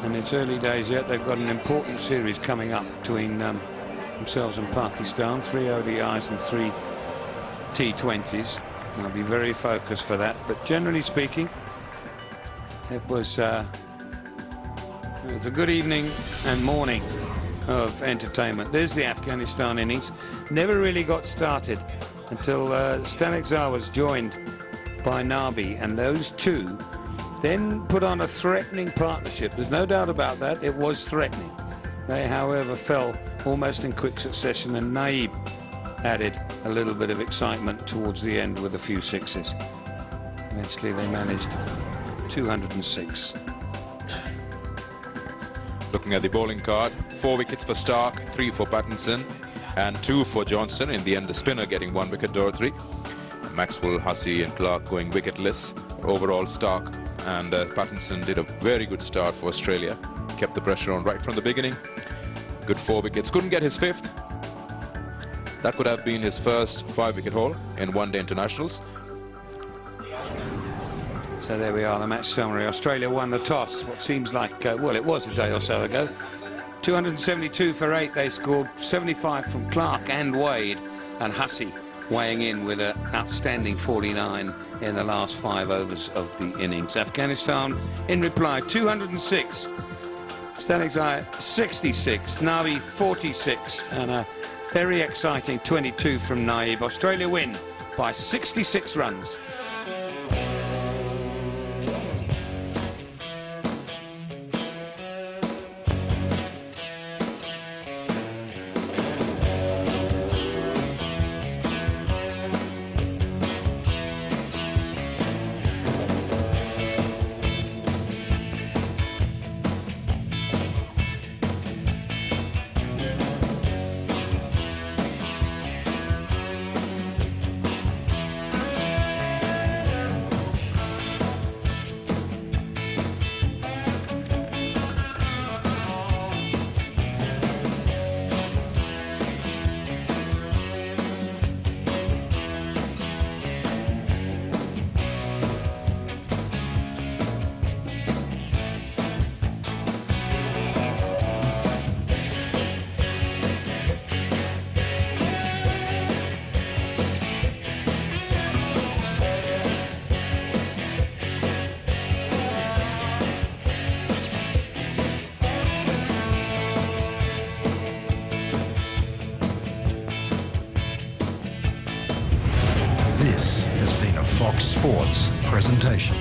And it's early days yet. They've got an important series coming up between themselves and Pakistan. 3 ODIs and 3 T20s. And I'll be very focused for that. But generally speaking, it was a good evening and morning of entertainment. There's the Afghanistan innings. Never really got started until Stanek Zar was joined by Nabi, and those two then put on a threatening partnership. There's no doubt about that. It was threatening. They, however, fell almost in quick succession, and Naib added a little bit of excitement towards the end with a few sixes. Eventually they managed 206. Looking at the bowling card, 4 wickets for Stark, 3 for Pattinson, and 2 for Johnson. In the end, the spinner getting 1 wicket, Dorothy. Maxwell, Hussey and Clark going wicketless. Overall, Stark and Pattinson did a very good start for Australia. Kept the pressure on right from the beginning. Good 4 wickets. Couldn't get his 5th. That could have been his first 5-wicket haul in one-day internationals. So there we are, the match summary. Australia won the toss, what seems like, well, it was a day or so ago. 272 for 8 they scored, 75 from Clark and Wade, and Hussey weighing in with an outstanding 49 in the last 5 overs of the innings. Afghanistan, in reply, 206. Stanley 66, Nabi 46, and a very exciting 22 from Naib. Australia win by 66 runs. This has been a Fox Sports presentation.